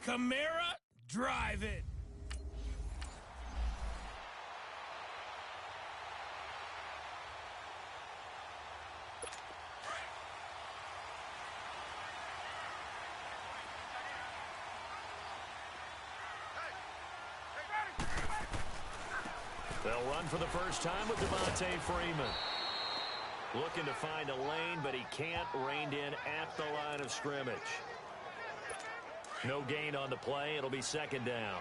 Camara, drive it. They'll run for the first time with Devontae Freeman. Looking to find a lane, but he can't. Reined in at the line of scrimmage. No gain on the play. It'll be second down.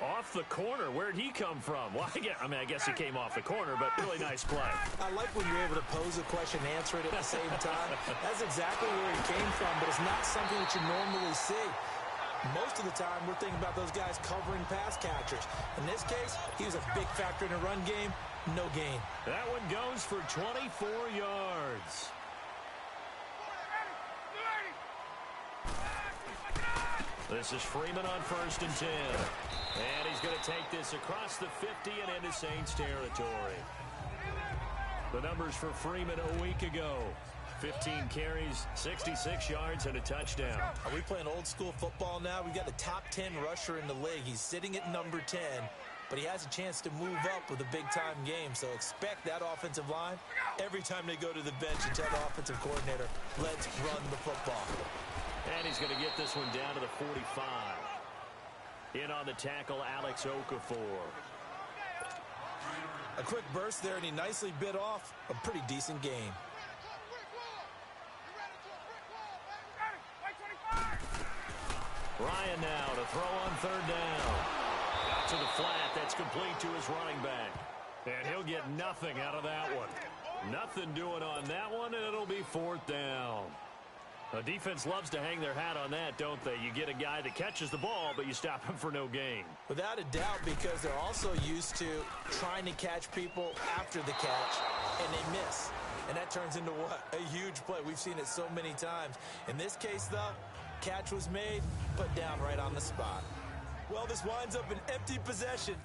Off the corner. Where'd he come from? Well, I guess he came off the corner, but really nice play. I like when you're able to pose a question and answer it at the same time. That's exactly where he came from, but it's not something that you normally see. Most of the time, we're thinking about those guys covering pass catchers. In this case, he was a big factor in the run game. No gain. That one goes for 24 yards. This is Freeman on 1st and 10. And he's going to take this across the 50 and into Saints territory. The numbers for Freeman a week ago. 15 carries, 66 yards, and a touchdown. Are we playing old school football now? We've got the top 10 rusher in the league. He's sitting at number 10, but he has a chance to move up with a big-time game. So expect that offensive line every time they go to the bench and tell the offensive coordinator, let's run the football. And he's going to get this one down to the 45. In on the tackle, Alex Okafor. A quick burst there, and he nicely bit off a pretty decent gain. Ryan now to throw on 3rd down. Out to the flat. That's complete to his running back. And he'll get nothing out of that one. Nothing doing on that one, and it'll be 4th down. The defense loves to hang their hat on that, don't they? You get a guy that catches the ball, but you stop him for no gain. Without a doubt, because they're also used to trying to catch people after the catch, and they miss. And that turns into what? A huge play. We've seen it so many times. In this case, though, catch was made, put down right on the spot. Well, this winds up an empty possession.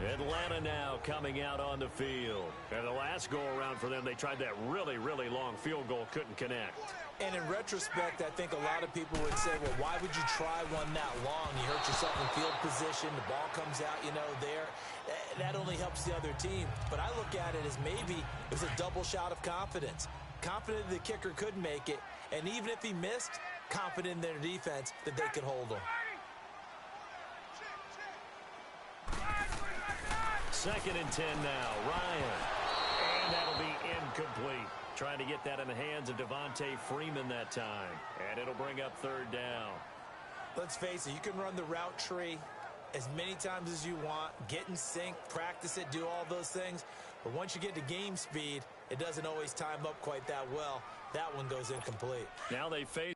Atlanta now coming out on the field. And the last go-around for them, they tried that really, really long field goal, couldn't connect. And in retrospect, I think a lot of people would say, well, why would you try one that long? You hurt yourself in field position, the ball comes out, there. That only helps the other team. But I look at it as maybe it was a double shot of confidence. Confident the kicker could make it, and even if he missed, confident in their defense that they could hold him. 2nd and 10 now. Ryan. And that'll be incomplete. Trying to get that in the hands of Devontae Freeman that time. And it'll bring up 3rd down. Let's face it, you can run the route tree as many times as you want, get in sync, practice it, do all those things. But once you get to game speed, it doesn't always time up quite that well. That one goes incomplete. Now they face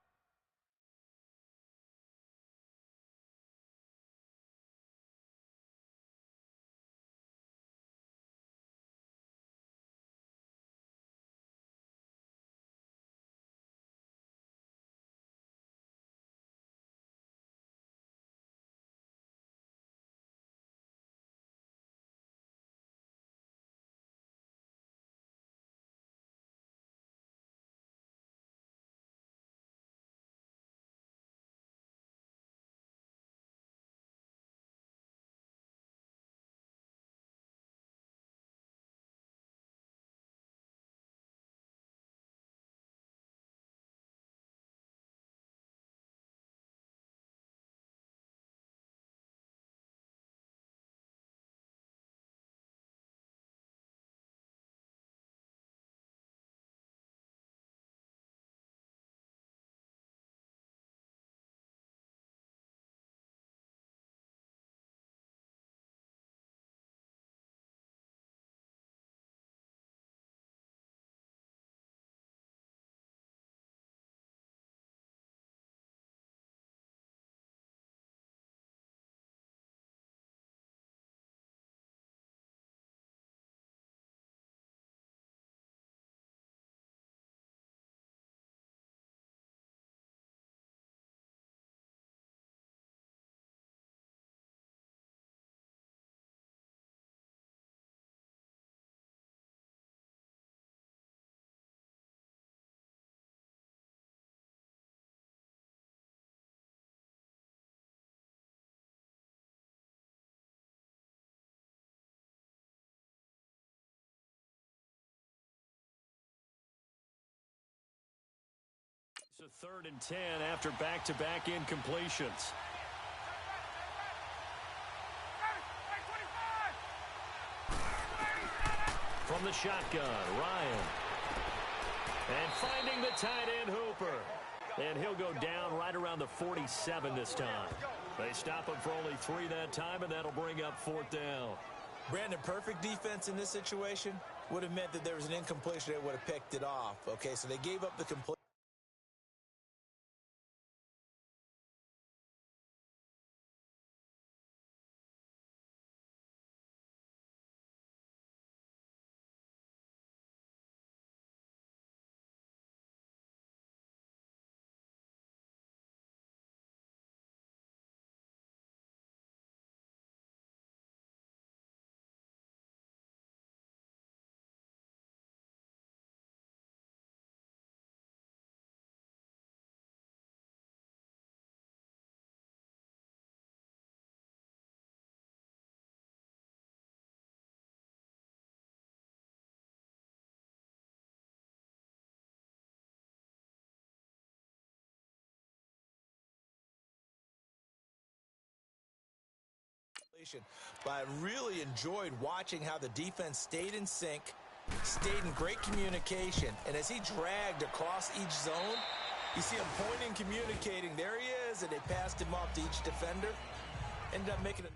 It's a 3rd and 10 after back-to-back incompletions. From the shotgun, Ryan. And finding the tight end, Hooper. And he'll go down right around the 47 this time. They stop him for only 3 that time, and that'll bring up 4th down. Brandon, perfect defense in this situation would have meant that there was an incompletion. They would have picked it off. Okay, so they gave up the completion. But I really enjoyed watching how the defense stayed in sync, stayed in great communication, and as he dragged across each zone, you see him pointing, communicating. There he is, and they passed him off to each defender. Ended up making it.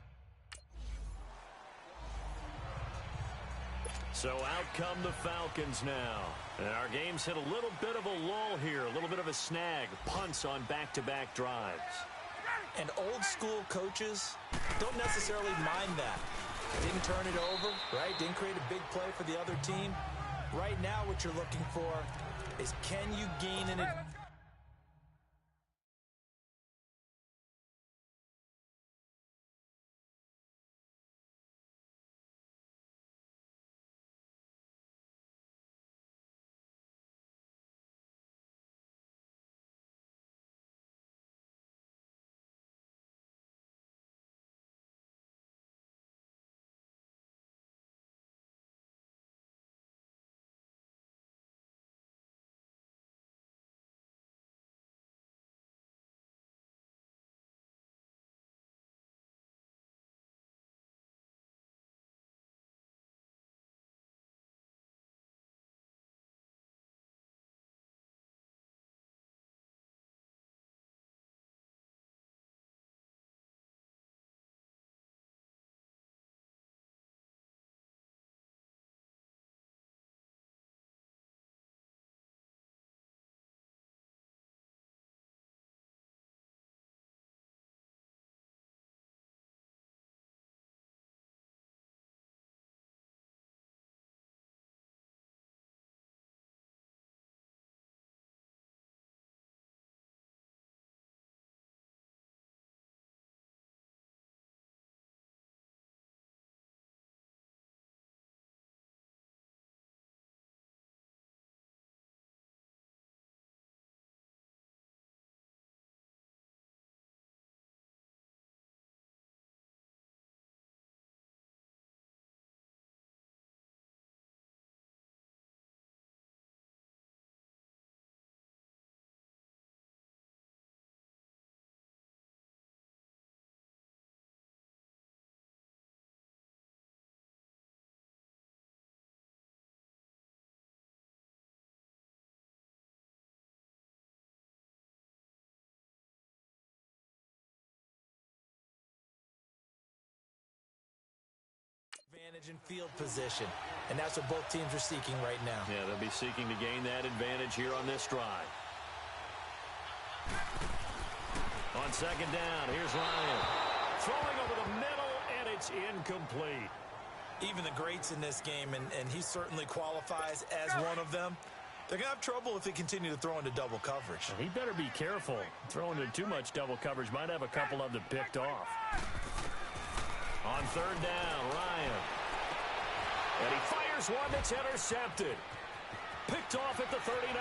So out come the Falcons now. And our game's hit a little bit of a lull here, a little bit of a snag. Punts on back-to-back drives. And old-school coaches don't necessarily mind that. Didn't turn it over, right? Didn't create a big play for the other team. Right now what you're looking for is, can you gain an advantage? In field position, and that's what both teams are seeking right now. Yeah, they'll be seeking to gain that advantage here on this drive. On 2nd down, here's Ryan. Throwing over the middle, and it's incomplete. Even the greats in this game, and he certainly qualifies as one of them, they're going to have trouble if they continue to throw into double coverage. He better be careful. Throwing into too much double coverage might have a couple of them picked off. On 3rd down, Ryan. And he fires one that's intercepted. Picked off at the 39.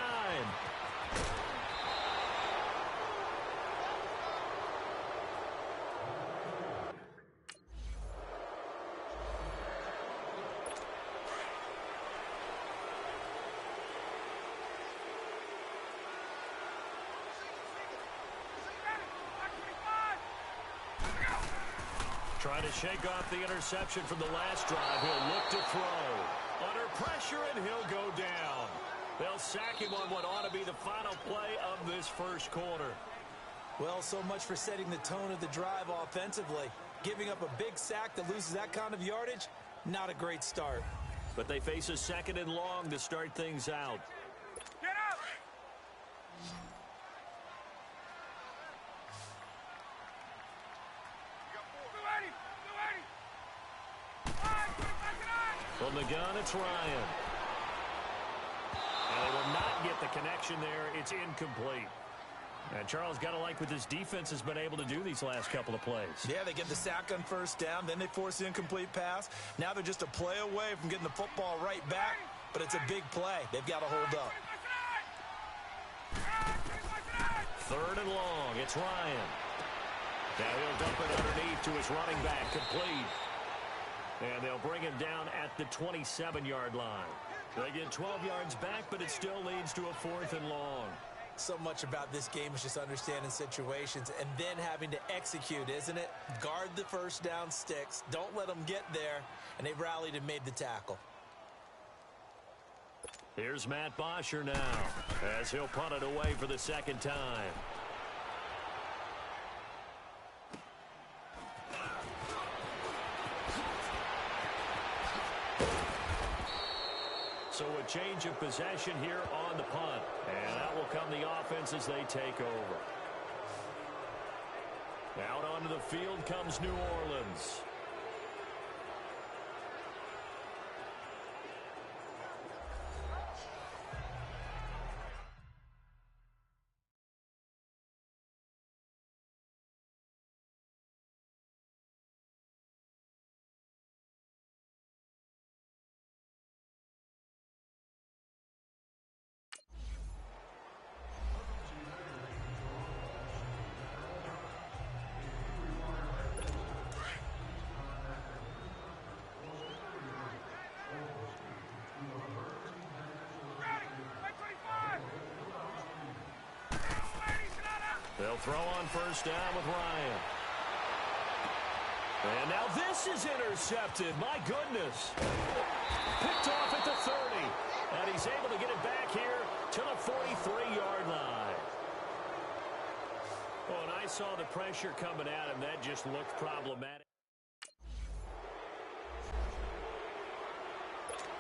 Trying to shake off the interception from the last drive. He'll look to throw. Under pressure, and he'll go down. They'll sack him on what ought to be the final play of this first quarter. Well, so much for setting the tone of the drive offensively. Giving up a big sack that loses that kind of yardage, not a great start. But they face a 2nd and long to start things out. Get up! From the gun, it's Ryan. And they will not get the connection there. It's incomplete. And Charles, got to like what this defense has been able to do these last couple of plays. Yeah, they get the sack on first down, then they force the incomplete pass. Now they're just a play away from getting the football right back, but it's a big play. They've got to hold up. 3rd and long, it's Ryan. Now he'll dump it underneath to his running back, complete. And they'll bring him down at the 27-yard line. They get 12 yards back, but it still leads to a 4th and long. So much about this game is just understanding situations and then having to execute, isn't it? Guard the first down sticks. Don't let them get there. And they rallied and made the tackle. Here's Matt Bosher now as he'll punt it away for the 2nd time. So a change of possession here on the punt. And that will come the offense as they take over. Out onto the field comes New Orleans. They'll throw on first down with Ryan. And now this is intercepted. My goodness. Picked off at the 30. And he's able to get it back here to the 43-yard line. Oh, and I saw the pressure coming at him. That just looked problematic.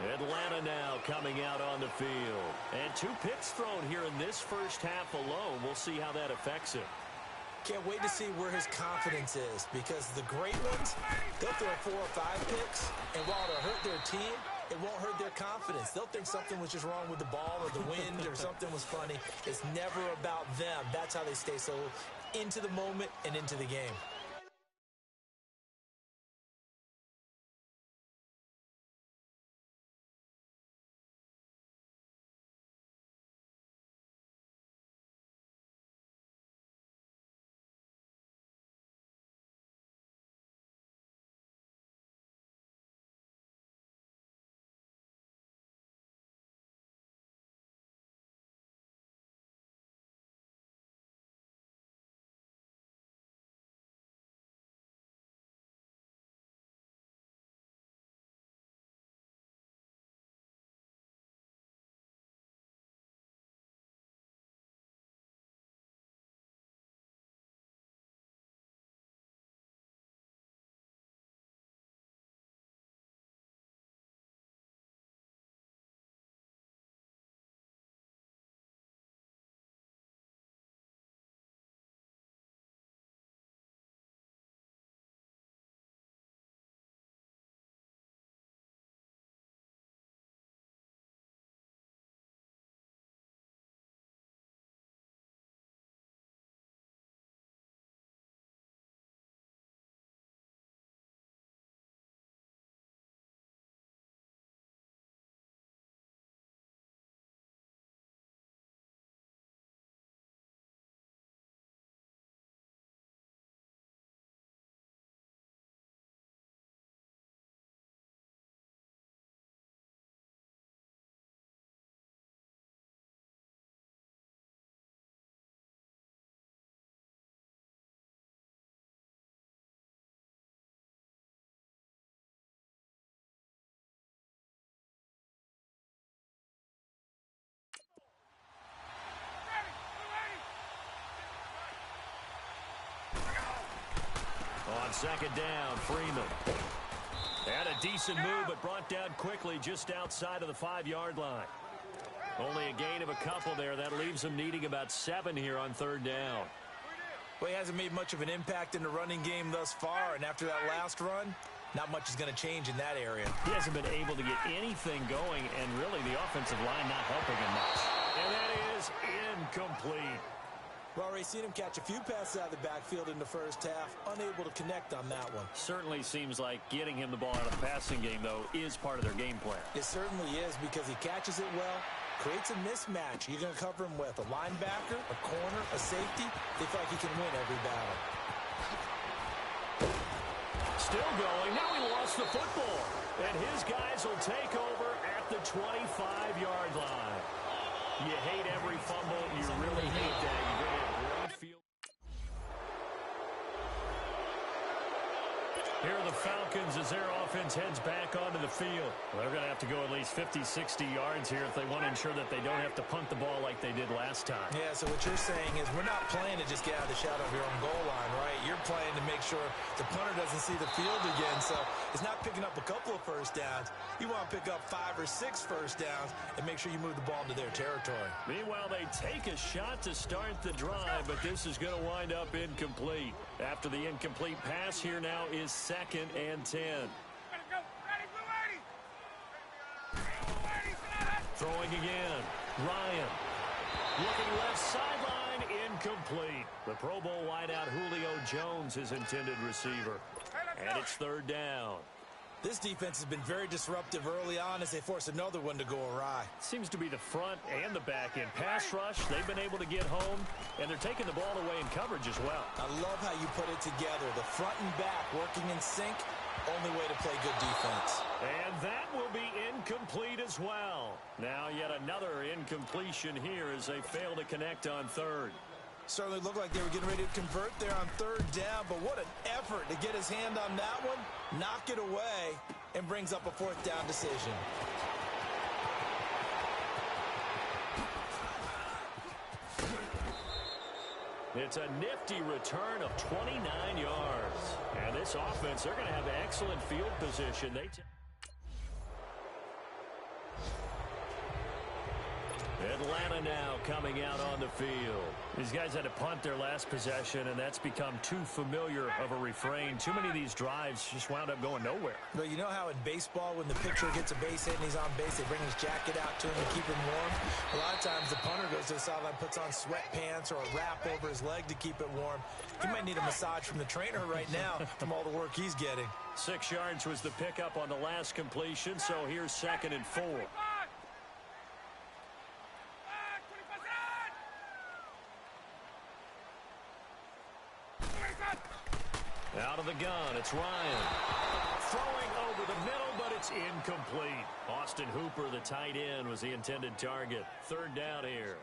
Atlanta now coming out on the field. And 2 picks thrown here in this first half alone. We'll see how that affects him. Can't wait to see where his confidence is, because the great ones, they'll throw 4 or 5 picks, and while it'll hurt their team, it won't hurt their confidence. They'll think something was just wrong with the ball or the wind or something was funny. It's never about them. That's how they stay so into the moment and into the game. On second down, Freeman. Had a decent move, but brought down quickly just outside of the 5-yard line. Only a gain of a couple there. That leaves him needing about 7 here on third down. Well, he hasn't made much of an impact in the running game thus far, and after that last run, not much is going to change in that area. He hasn't been able to get anything going, and really the offensive line not helping him much. And that is incomplete. Well, Ray, seen him catch a few passes out of the backfield in the first half, unable to connect on that one. Certainly seems like getting him the ball out of the passing game, though, is part of their game plan. It certainly is, because he catches it well, creates a mismatch. You're going to cover him with a linebacker, a corner, a safety. They feel like he can win every battle. Still going. Now he lost the football. And his guys will take over at the 25-yard line. You hate every fumble. You really hate that. You're going to have great field. Here are the Falcons as their offense heads back onto the field. Well, they're going to have to go at least 50, 60 yards here if they want to ensure that they don't have to punt the ball like they did last time. Yeah, so what you're saying is we're not playing to just get out of the shadow of your own goal line, right? You're playing to make sure the punter doesn't see the field again. So it's not picking up a couple of first downs. You want to pick up 5 or 6 first downs and make sure you move the ball into their territory. Meanwhile, they take a shot to start the drive, but this is going to wind up incomplete. After the incomplete pass, here now is 2nd and 10. Throwing again. Ryan. Looking left sideline. Incomplete. The Pro Bowl wideout Julio Jones, his intended receiver. And it's 3rd down. This defense has been very disruptive early on as they force another one to go awry. Seems to be the front and the back end. Pass rush, they've been able to get home, and they're taking the ball away in coverage as well. I love how you put it together. The front and back working in sync, only way to play good defense. And that will be incomplete as well. Now yet another incompletion here as they fail to connect on 3rd. Certainly looked like they were getting ready to convert there on 3rd down, but what an effort to get his hand on that one, knock it away, and brings up a 4th down decision. It's a nifty return of 29 yards. And this offense, they're going to have excellent field position. Atlanta now coming out on the field. These guys had to punt their last possession, and that's become too familiar of a refrain. Too many of these drives just wound up going nowhere. But you know how in baseball, when the pitcher gets a base hit and he's on base, they bring his jacket out to him to keep him warm? A lot of times the punter goes to the sideline, puts on sweatpants or a wrap over his leg to keep it warm. He might need a massage from the trainer right now from all the work he's getting. 6 yards was the pickup on the last completion, so here's 2nd and 4. Out of the gun, it's Ryan. Throwing over the middle, but it's incomplete. Austin Hooper, the tight end, was the intended target. 3rd down here.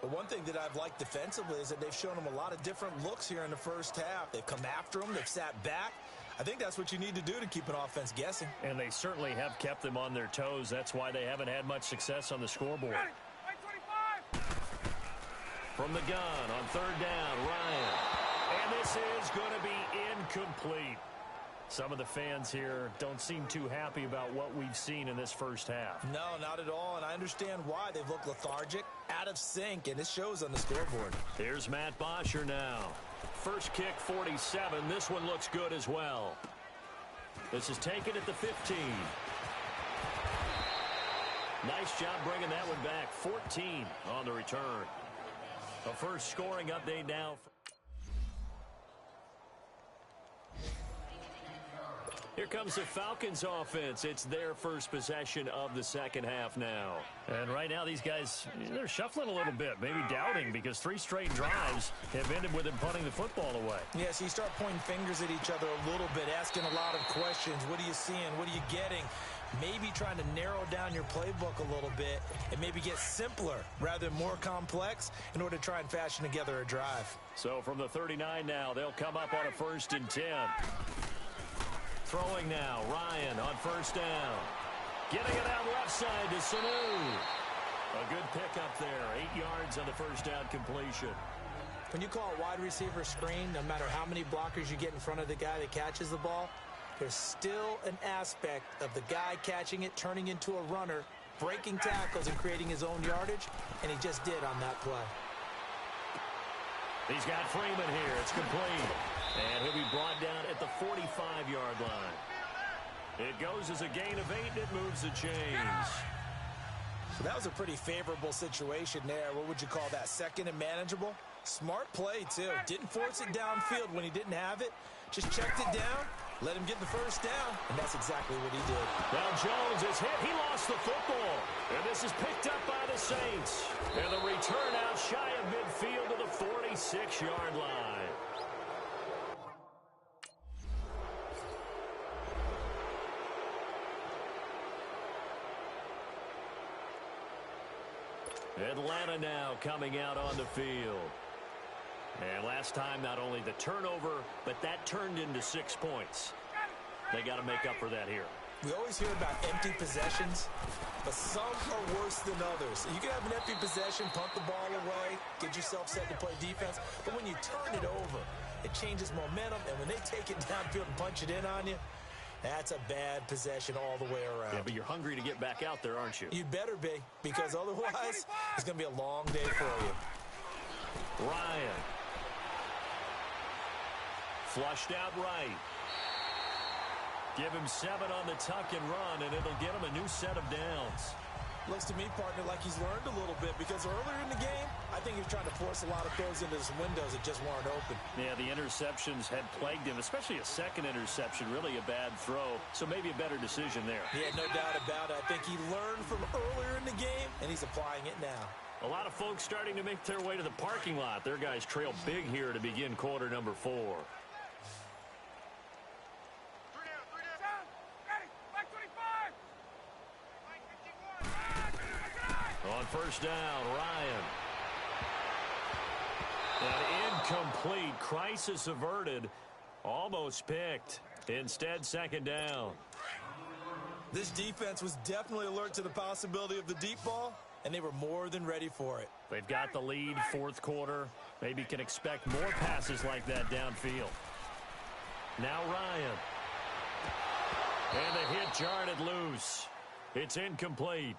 But one thing that I've liked defensively is that they've shown him a lot of different looks here in the first half. They've come after him. They've sat back. I think that's what you need to do to keep an offense guessing. And they certainly have kept them on their toes. That's why they haven't had much success on the scoreboard. From the gun on 3rd down, Ryan. And this is going to be incomplete. Some of the fans here don't seem too happy about what we've seen in this first half. No, not at all, and I understand why. They've looked lethargic, out of sync, and it shows on the scoreboard. Here's Matt Bosher now. First kick, 47. This one looks good as well. This is taken at the 15. Nice job bringing that one back. 14 on the return. A first scoring update now. Here comes the Falcons offense. It's their first possession of the second half now. And right now these guys, they're shuffling a little bit, maybe doubting, because 3 straight drives have ended with them punting the football away. Yeah, so you start pointing fingers at each other a little bit, asking a lot of questions. What are you seeing? What are you getting? Maybe trying to narrow down your playbook a little bit and maybe get simpler rather than more complex in order to try and fashion together a drive. So from the 39 now, they'll come up on a 1st and 10. Throwing now, Ryan on 1st down. Getting it out left side to Sanu. A good pickup there, 8 yards on the 1st down completion. When you call a wide receiver screen, no matter how many blockers you get in front of the guy that catches the ball, there's still an aspect of the guy catching it, turning into a runner, breaking tackles and creating his own yardage, and he just did on that play. He's got Freeman here. It's complete. And he'll be brought down at the 45-yard line. It goes as a gain of 8, and it moves the chains. So that was a pretty favorable situation there. What would you call that? Second and manageable? Smart play, too. Didn't force it downfield when he didn't have it. Just checked it down, let him get the first down, and that's exactly what he did. Now Jones is hit. He lost the football. And this is picked up by the Saints. And the return out shy of midfield to the 46-yard line. Atlanta now coming out on the field. And last time, not only the turnover, but that turned into 6 points. They got to make up for that here. We always hear about empty possessions, but some are worse than others. You can have an empty possession, punt the ball away, get yourself set to play defense, but when you turn it over, it changes momentum, and when they take it downfield and punch it in on you, that's a bad possession all the way around. Yeah, but you're hungry to get back out there, aren't you? You better be, because otherwise, it's going to be a long day for you. Ryan. Flushed out right. Give him 7 on the tuck and run, and it'll get him a new set of downs. Looks to me, partner, like he's learned a little bit, because earlier in the game, I think he was trying to force a lot of throws into his windows that just weren't open. Yeah, the interceptions had plagued him, especially a second interception, really a bad throw, so maybe a better decision there. Yeah, no doubt about it. I think he learned from earlier in the game, and he's applying it now. A lot of folks starting to make their way to the parking lot. Their guys trail big here to begin quarter number 4. On first down, Ryan. An incomplete. Crisis averted. Almost picked. Instead, second down. This defense was definitely alert to the possibility of the deep ball, and they were more than ready for it. They've got the lead, fourth quarter. Maybe can expect more passes like that downfield. Now Ryan. And the hit jarred loose. It's incomplete.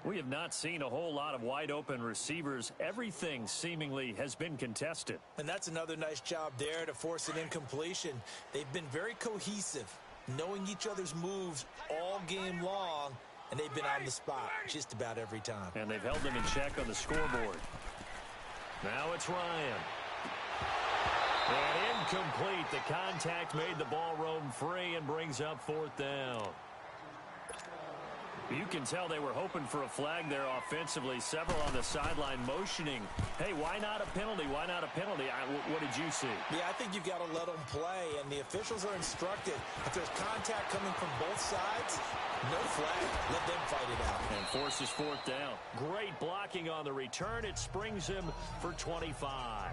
We have not seen a whole lot of wide-open receivers. Everything seemingly has been contested. And that's another nice job there to force an incompletion. They've been very cohesive, knowing each other's moves all game long, and they've been on the spot just about every time. And they've held them in check on the scoreboard. Now it's Ryan. And incomplete. The contact made the ball roam free and brings up fourth down. You can tell they were hoping for a flag there offensively. Several on the sideline motioning. Hey, why not a penalty? Why not a penalty? What did you see? Yeah, I think you've got to let them play, and the officials are instructed. If there's contact coming from both sides, no flag. Let them fight it out. And forces fourth down. Great blocking on the return. It springs him for 25.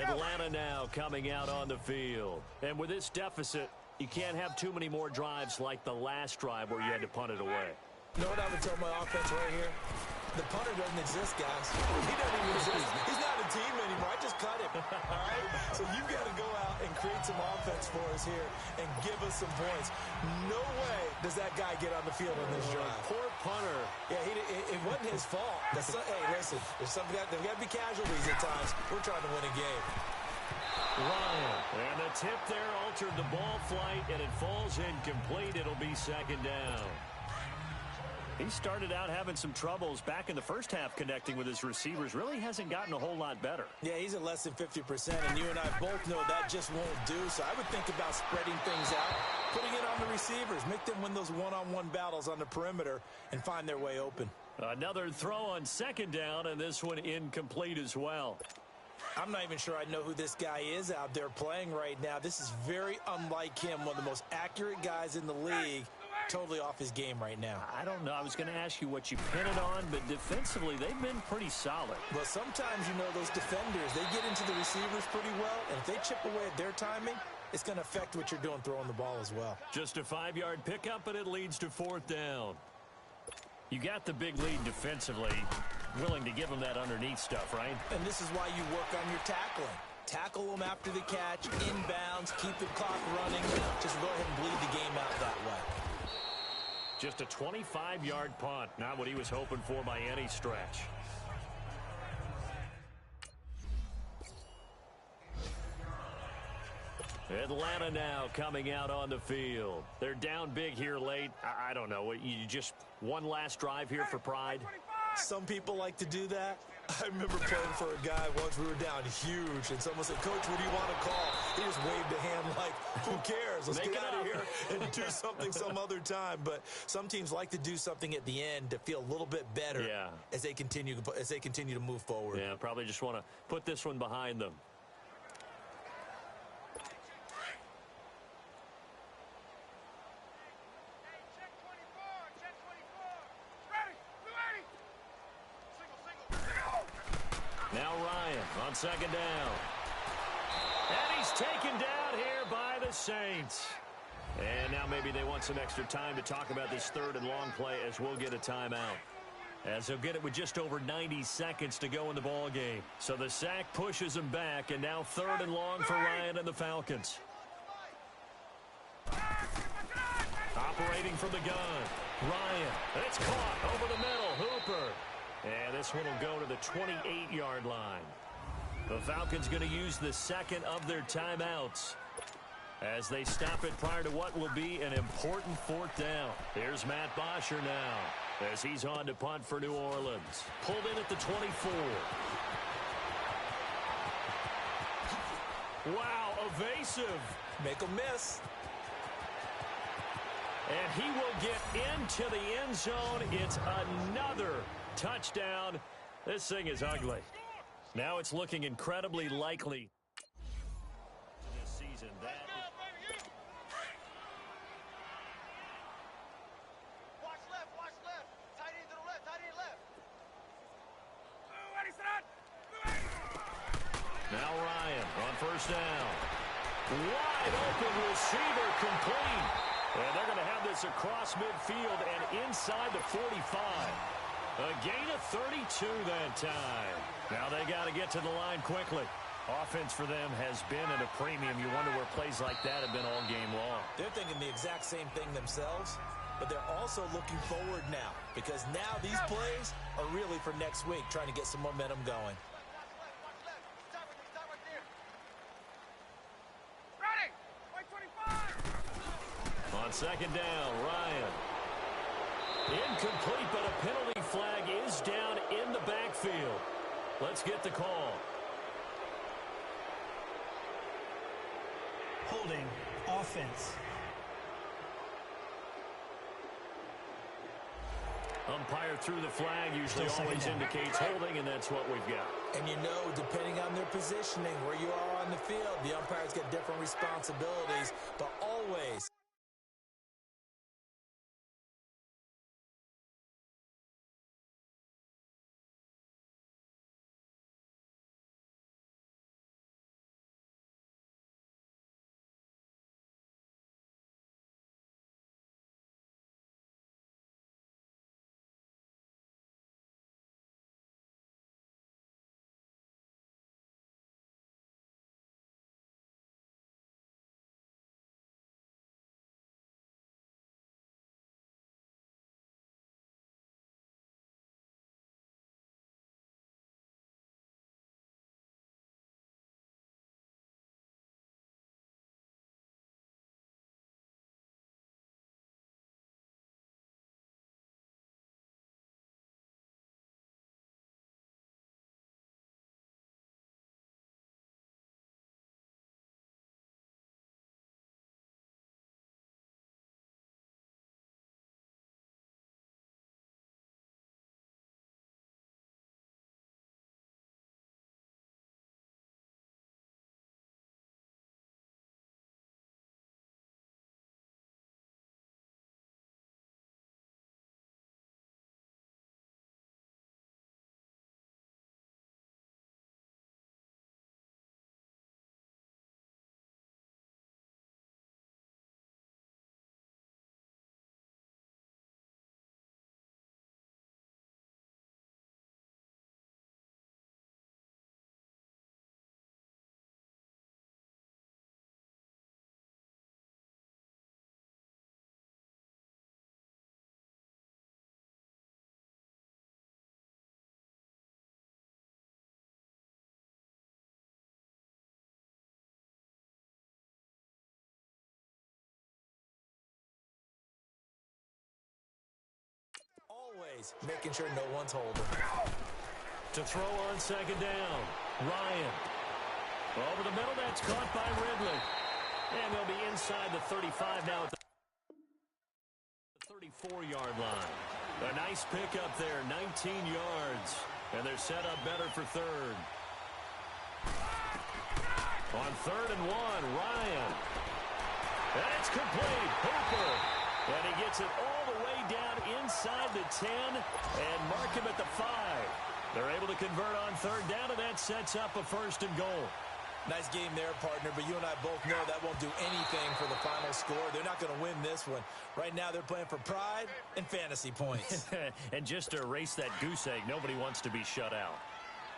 Atlanta now coming out on the field. And with this deficit, you can't have too many more drives like the last drive where you had to punt it away. You know what I would tell my offense right here? The punter doesn't exist, guys. He doesn't even exist. He's not a team anymore. I just cut him. All right? So you've got to go out and create some offense for us here and give us some points. No way does that guy get on the field on this drive. Poor punter. Yeah, it wasn't his fault. Hey, listen, there's got to be casualties at times. We're trying to win a game. Ryan. And the tip there altered the ball flight, and it falls incomplete. It'll be second down. He started out having some troubles back in the first half connecting with his receivers. Really hasn't gotten a whole lot better. Yeah, he's at less than 50%, and you and I both know that just won't do. So I would think about spreading things out, putting it on the receivers, make them win those one-on-one battles on the perimeter and find their way open. Another throw on second down, and this one incomplete as well. I'm not even sure I know who this guy is out there playing right now. This is very unlike him, one of the most accurate guys in the league. Totally off his game right now. I don't know. I was going to ask you what you pin it on, but defensively, they've been pretty solid. Well, sometimes, you know, those defenders, they get into the receivers pretty well, and if they chip away at their timing, it's going to affect what you're doing throwing the ball as well. Just a 5-yard pickup, and it leads to fourth down. You got the big lead defensively, willing to give them that underneath stuff, right? And this is why you work on your tackling. Tackle them after the catch, inbounds, keep the clock running. Just go ahead and bleed the game out that way. Just a 25-yard punt. Not what he was hoping for by any stretch. Atlanta now coming out on the field. They're down big here late. I don't know. You just one last drive here for pride? Some people like to do that. I remember playing for a guy once. We were down huge, and someone said, Coach, what do you want to call? He just waved a hand like, who cares? Let's get out of here and do something some other time. But some teams like to do something at the end to feel a little bit better as they continue to move forward. Yeah, probably just want to put this one behind them. Now Ryan on second down. And he's taken down here by the Saints. And now maybe they want some extra time to talk about this third and long play as we'll get a timeout. As they'll get it with just over 90 seconds to go in the ball game. So the sack pushes them back, and now third and long for Ryan and the Falcons. Operating from the gun. Ryan. It's caught over the middle. Hooper. And this one will go to the 28-yard line. The Falcons going to use the second of their timeouts as they stop it prior to what will be an important fourth down. Here's Matt Bosher now as he's on to punt for New Orleans. Pulled in at the 24. Wow, evasive. Make them miss. And he will get into the end zone. It's another touchdown. This thing is ugly. Now it's looking incredibly likely this season. Watch left. Tight end to the left, tight end left. Now Ryan on first down. Wide open receiver complete. And they're going to have this across midfield and inside the 45. A gain of 32 that time. Now they got to get to the line quickly. Offense for them has been at a premium. You wonder where plays like that have been all game long. They're thinking the exact same thing themselves, but they're also looking forward now because now these plays are really for next week, trying to get some momentum going. Watch left. Stop right there. Ready. White 25. On second down, Ryan. Incomplete, but a penalty flag is down in the backfield. Let's get the call. Holding offense. Umpire threw the flag, usually always indicates holding, and that's what we've got. And you know, depending on their positioning, where you are on the field, the umpires get different responsibilities, but always Always making sure no one's holding. To throw on second down, Ryan. Over the middle, that's caught by Ridley. And they'll be inside the 35 now at the 34-yard line. A nice pickup there, 19 yards. And they're set up better for third. On 3rd and 1, Ryan. And it's complete. Hooper. And he gets it all the way down inside the 10 and mark him at the 5. They're able to convert on 3rd down, and that sets up a 1st and goal. Nice game there, partner, but you and I both know that won't do anything for the final score. They're not going to win this one. Right now they're playing for pride and fantasy points. And just to erase that goose egg, nobody wants to be shut out.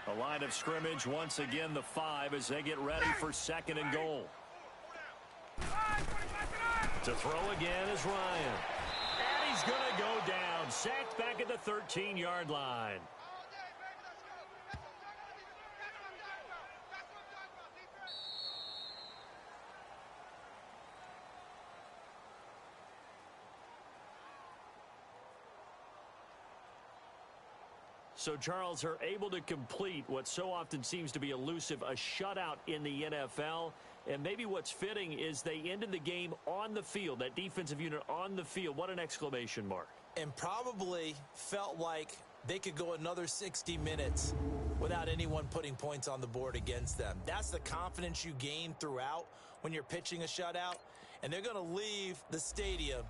A line of scrimmage, once again the 5 as they get ready for 2nd and goal. To throw again is Ryan. And he's going to go down. Sacked back at the 13-yard line. So, Charles, are able to complete what so often seems to be elusive, a shutout in the NFL. And maybe what's fitting is they ended the game on the field, that defensive unit on the field. What an exclamation mark. And probably felt like they could go another 60 minutes without anyone putting points on the board against them. That's the confidence you gain throughout when you're pitching a shutout. And they're going to leave the stadium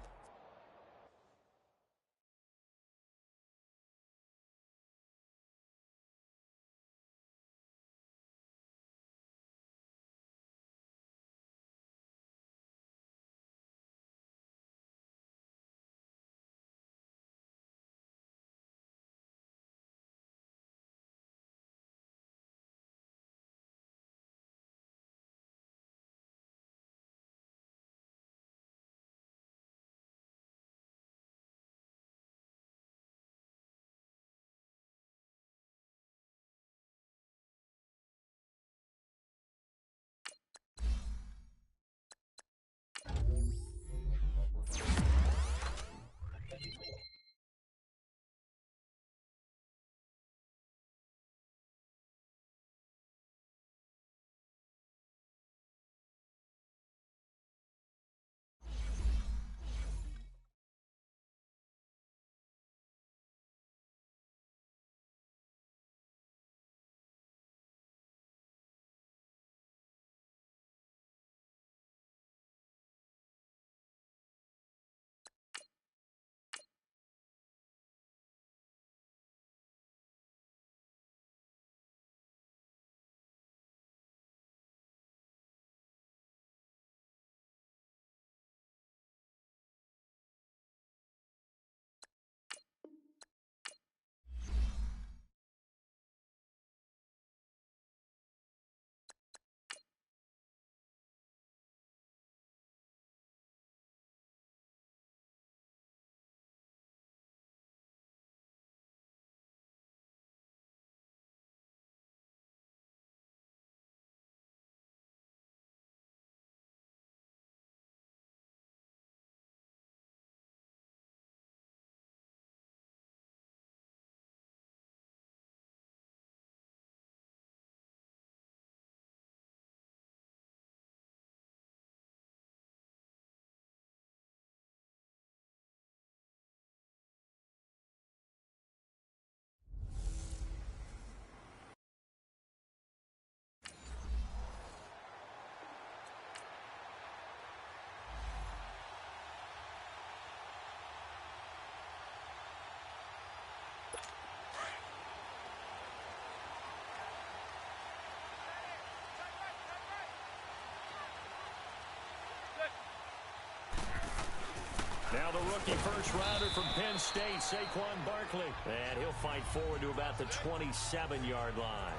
Now the rookie first-rounder from Penn State, Saquon Barkley. And he'll fight forward to about the 27-yard line.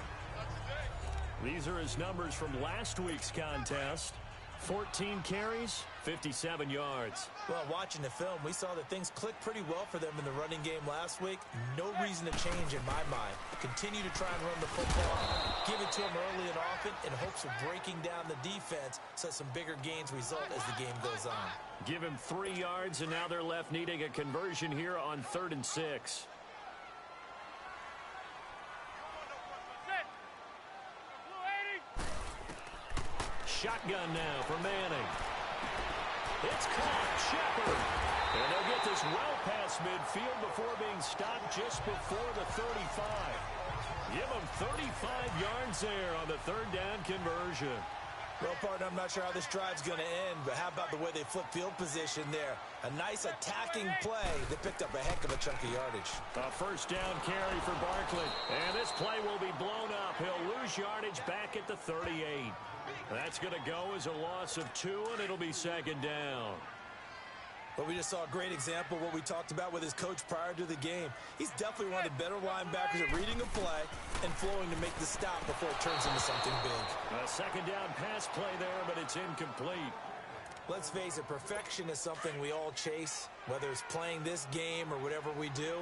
These are his numbers from last week's contest. 14 carries, 57 yards. Well, watching the film, we saw that things clicked pretty well for them in the running game last week. No reason to change in my mind. Continue to try and run the football, give it to them early and often in hopes of breaking down the defense so some bigger gains result as the game goes on. Give him 3 yards, and now they're left needing a conversion here on 3rd and 6. Shotgun now for Manning. It's caught. Shepard. And they'll get this well past midfield before being stopped just before the 35. Give them 35 yards there on the 3rd down conversion. Well, partner, I'm not sure how this drive's going to end, but how about the way they flip field position there? A nice attacking play that picked up a heck of a chunk of yardage. A 1st down carry for Barkley. And this play will be blown up. He'll lose yardage back at the 38. That's going to go as a loss of 2, and it'll be 2nd down. But we just saw a great example of what we talked about with his coach prior to the game. He's definitely one of the better linebackers at reading a play and flowing to make the stop before it turns into something big. A 2nd down pass play there, but it's incomplete. Let's face it, perfection is something we all chase, whether it's playing this game or whatever we do.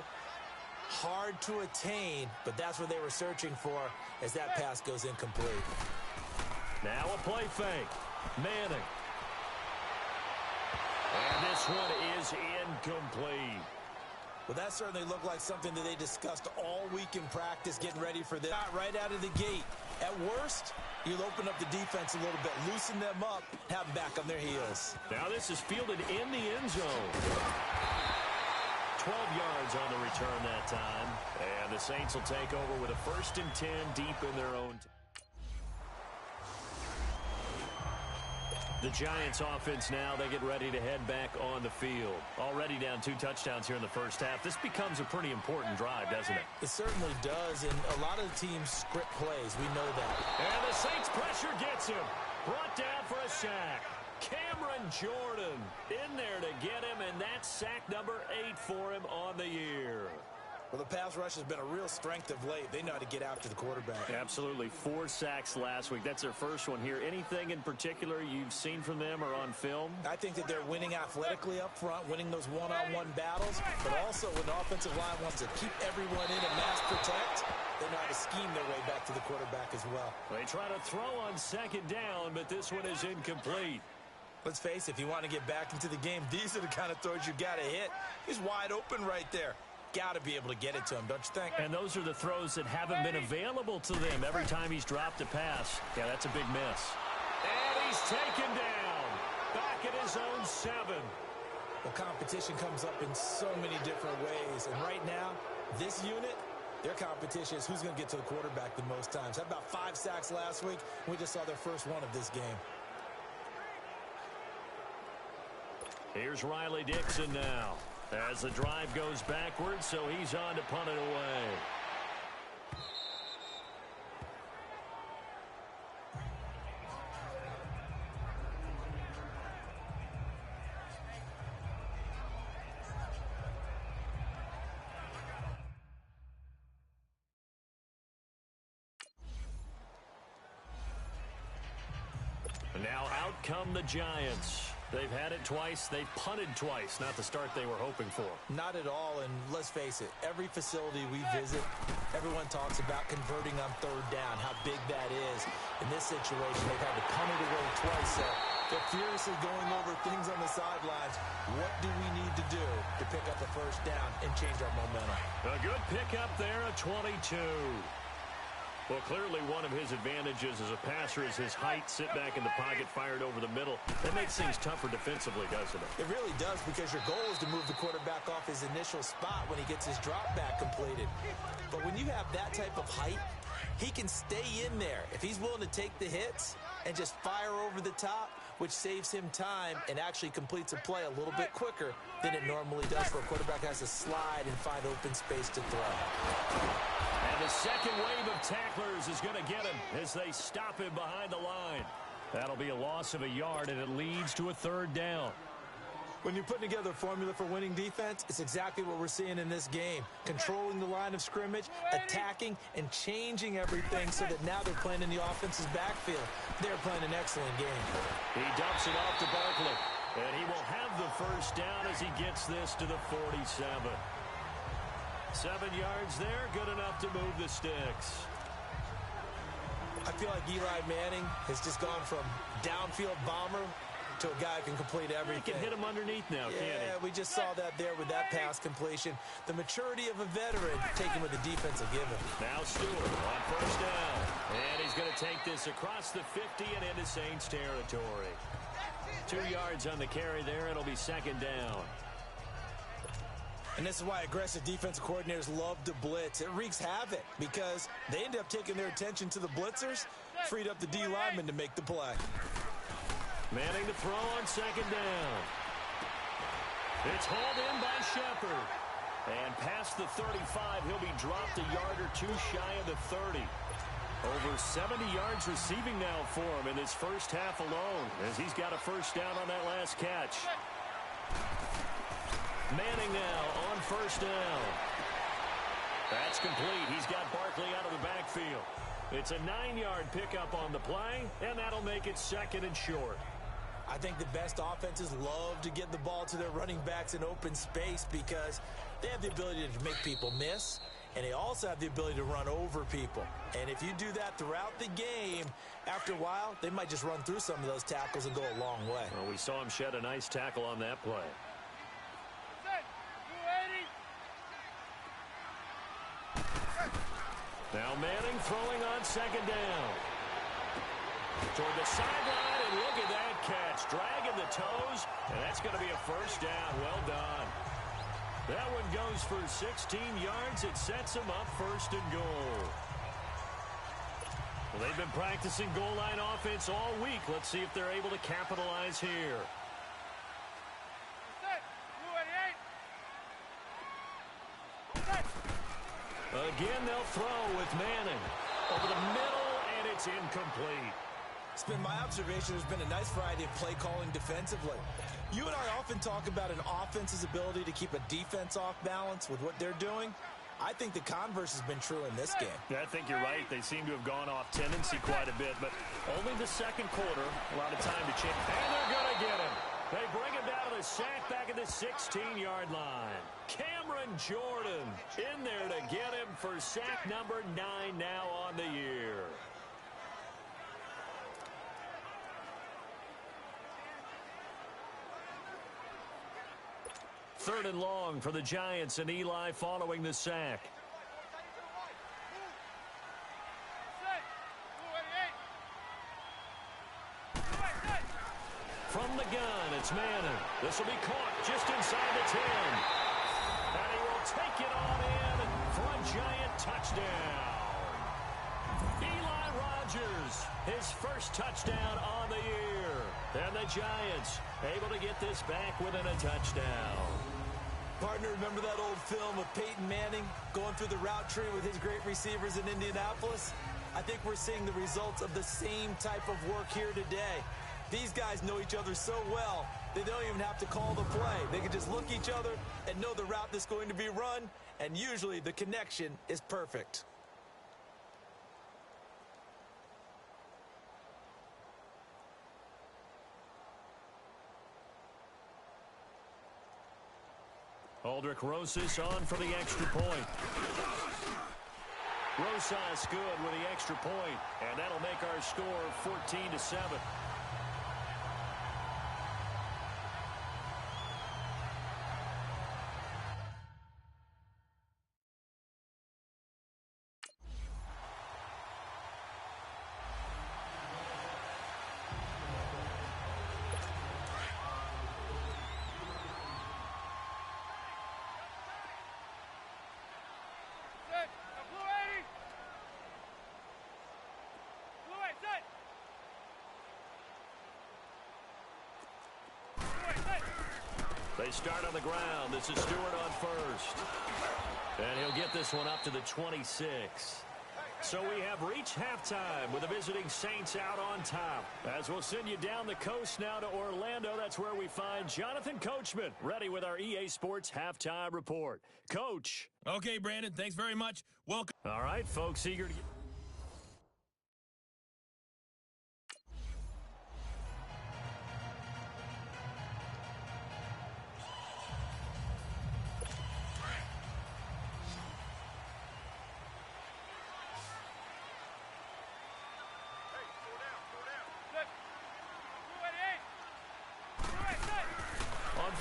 Hard to attain, but that's what they were searching for as that pass goes incomplete. Now a play fake. Manning. And this one is incomplete. Well, that certainly looked like something that they discussed all week in practice, getting ready for this. Right out of the gate. At worst, you'll open up the defense a little bit, loosen them up, have them back on their heels. Now this is fielded in the end zone. 12 yards on the return that time. And the Saints will take over with a 1st and 10 deep in their own. The Giants offense now, they get ready to head back on the field. Already down 2 touchdowns here in the 1st half. This becomes a pretty important drive, doesn't it? It certainly does, and a lot of the teams script plays. We know that. And the Saints pressure gets him. Brought down for a sack. Cameron Jordan in there to get him, and that's sack number 8 for him on the year. Well, the pass rush has been a real strength of late. They know how to get after the quarterback. Absolutely. 4 sacks last week. That's their first one here. Anything in particular you've seen from them or on film? I think that they're winning athletically up front, winning those one-on-one battles, but also when the offensive line wants to keep everyone in and mass protect, they know how to scheme their way back to the quarterback as well. They try to throw on 2nd down, but this one is incomplete. Let's face it, if you want to get back into the game, these are the kind of throws you got to hit. He's wide open right there. Got to be able to get it to him, don't you think? And those are the throws that haven't been available to them every time he's dropped a pass. Yeah, that's a big miss. And he's taken down. Back at his own 7. Well, competition comes up in so many different ways. And right now, this unit, their competition is who's going to get to the quarterback the most times. Had about 5 sacks last week. We just saw their first one of this game. Here's Riley Dixon now. As the drive goes backwards, so he's on to punt it away. Now out come the Giants. They've had it twice. They've punted twice. Not the start they were hoping for. Not at all, and let's face it, every facility we visit, everyone talks about converting on 3rd down, how big that is. In this situation, they've had to punt it away twice, so they're furiously going over things on the sidelines. What do we need to do to pick up a 1st down and change our momentum? A good pickup there, a 22. Well, clearly one of his advantages as a passer is his height, sit back in the pocket, fired over the middle. That makes things tougher defensively, doesn't it? It really does, because your goal is to move the quarterback off his initial spot when he gets his drop back completed. But when you have that type of height, he can stay in there. If he's willing to take the hits and just fire over the top, which saves him time and actually completes a play a little bit quicker than it normally does, where a quarterback has to slide and find open space to throw. And the second wave of tacklers is going to get him as they stop him behind the line. That'll be a loss of a yard, and it leads to a 3rd down. When you're putting together a formula for winning defense, it's exactly what we're seeing in this game. Controlling the line of scrimmage, attacking, and changing everything so that now they're playing in the offense's backfield. They're playing an excellent game. He dumps it off to Barkley, and he will have the first down as he gets this to the 47. 7 yards there, good enough to move the sticks. I feel like Eli Manning has just gone from downfield bomber to a guy who can complete everything. He can hit him underneath now, can't he? Yeah, we just saw that there with that pass completion. The maturity of a veteran taken with the defensive given. Now Stewart on first down. And he's going to take this across the 50 and into Saints territory. 2 yards on the carry there. It'll be second down. And this is why aggressive defensive coordinators love to blitz. It wreaks havoc because they end up taking their attention to the blitzers, freed up the D lineman to make the play. Manning to throw on second down. It's hauled in by Shepard. And past the 35, he'll be dropped a yard or two shy of the 30. Over 70 yards receiving now for him in his first half alone, as he's got a first down on that last catch. Manning now on first down. That's complete. He's got Barkley out of the backfield. It's a 9-yard pickup on the play, and that'll make it second and short. I think the best offenses love to get the ball to their running backs in open space because they have the ability to make people miss, and they also have the ability to run over people. And if you do that throughout the game, after a while, they might just run through some of those tackles and go a long way. Well, we saw him shed a nice tackle on that play. Now Manning throwing on second down. Toward the sideline, and look at that catch. Dragging the toes, and that's going to be a first down. Well done. That one goes for 16 yards. It sets him up first and goal. Well, they've been practicing goal line offense all week. Let's see if they're able to capitalize here. Again, they'll throw with Manning. Over the middle, and it's incomplete. It's been my observation there's been a nice variety of play calling defensively. You and I often talk about an offense's ability to keep a defense off balance with what they're doing. I think the converse has been true in this game. Yeah, I think you're right. They seem to have gone off tendency quite a bit, but only the second quarter. A lot of time to change. And they're going to get him. They bring him down to the sack back at the 16-yard line. Cameron Jordan in there to get him for sack number 9 now on the year. Third and long for the Giants, and Eli following the sack. From the gun, it's Manning. This will be caught just inside the 10. And he will take it on in for a Giant touchdown. Eli Rogers, his first touchdown on the year. And the Giants able to get this back within a touchdown. Partner, remember that old film of Peyton Manning going through the route tree with his great receivers in Indianapolis? I think we're seeing the results of the same type of work here today. These guys know each other so well, they don't even have to call the play. They can just look each other and know the route that's going to be run, and usually the connection is perfect. Aldrich Rosas on for the extra point. Rosas good with the extra point, and that'll make our score 14-7. They start on the ground. This is Stewart on first. And he'll get this one up to the 26. So we have reached halftime with the visiting Saints out on top. As we'll send you down the coast now to Orlando, that's where we find Jonathan Coachman, ready with our EA Sports halftime report. Coach. Okay, Brandon, thanks very much. Welcome. All right, folks, eager to get...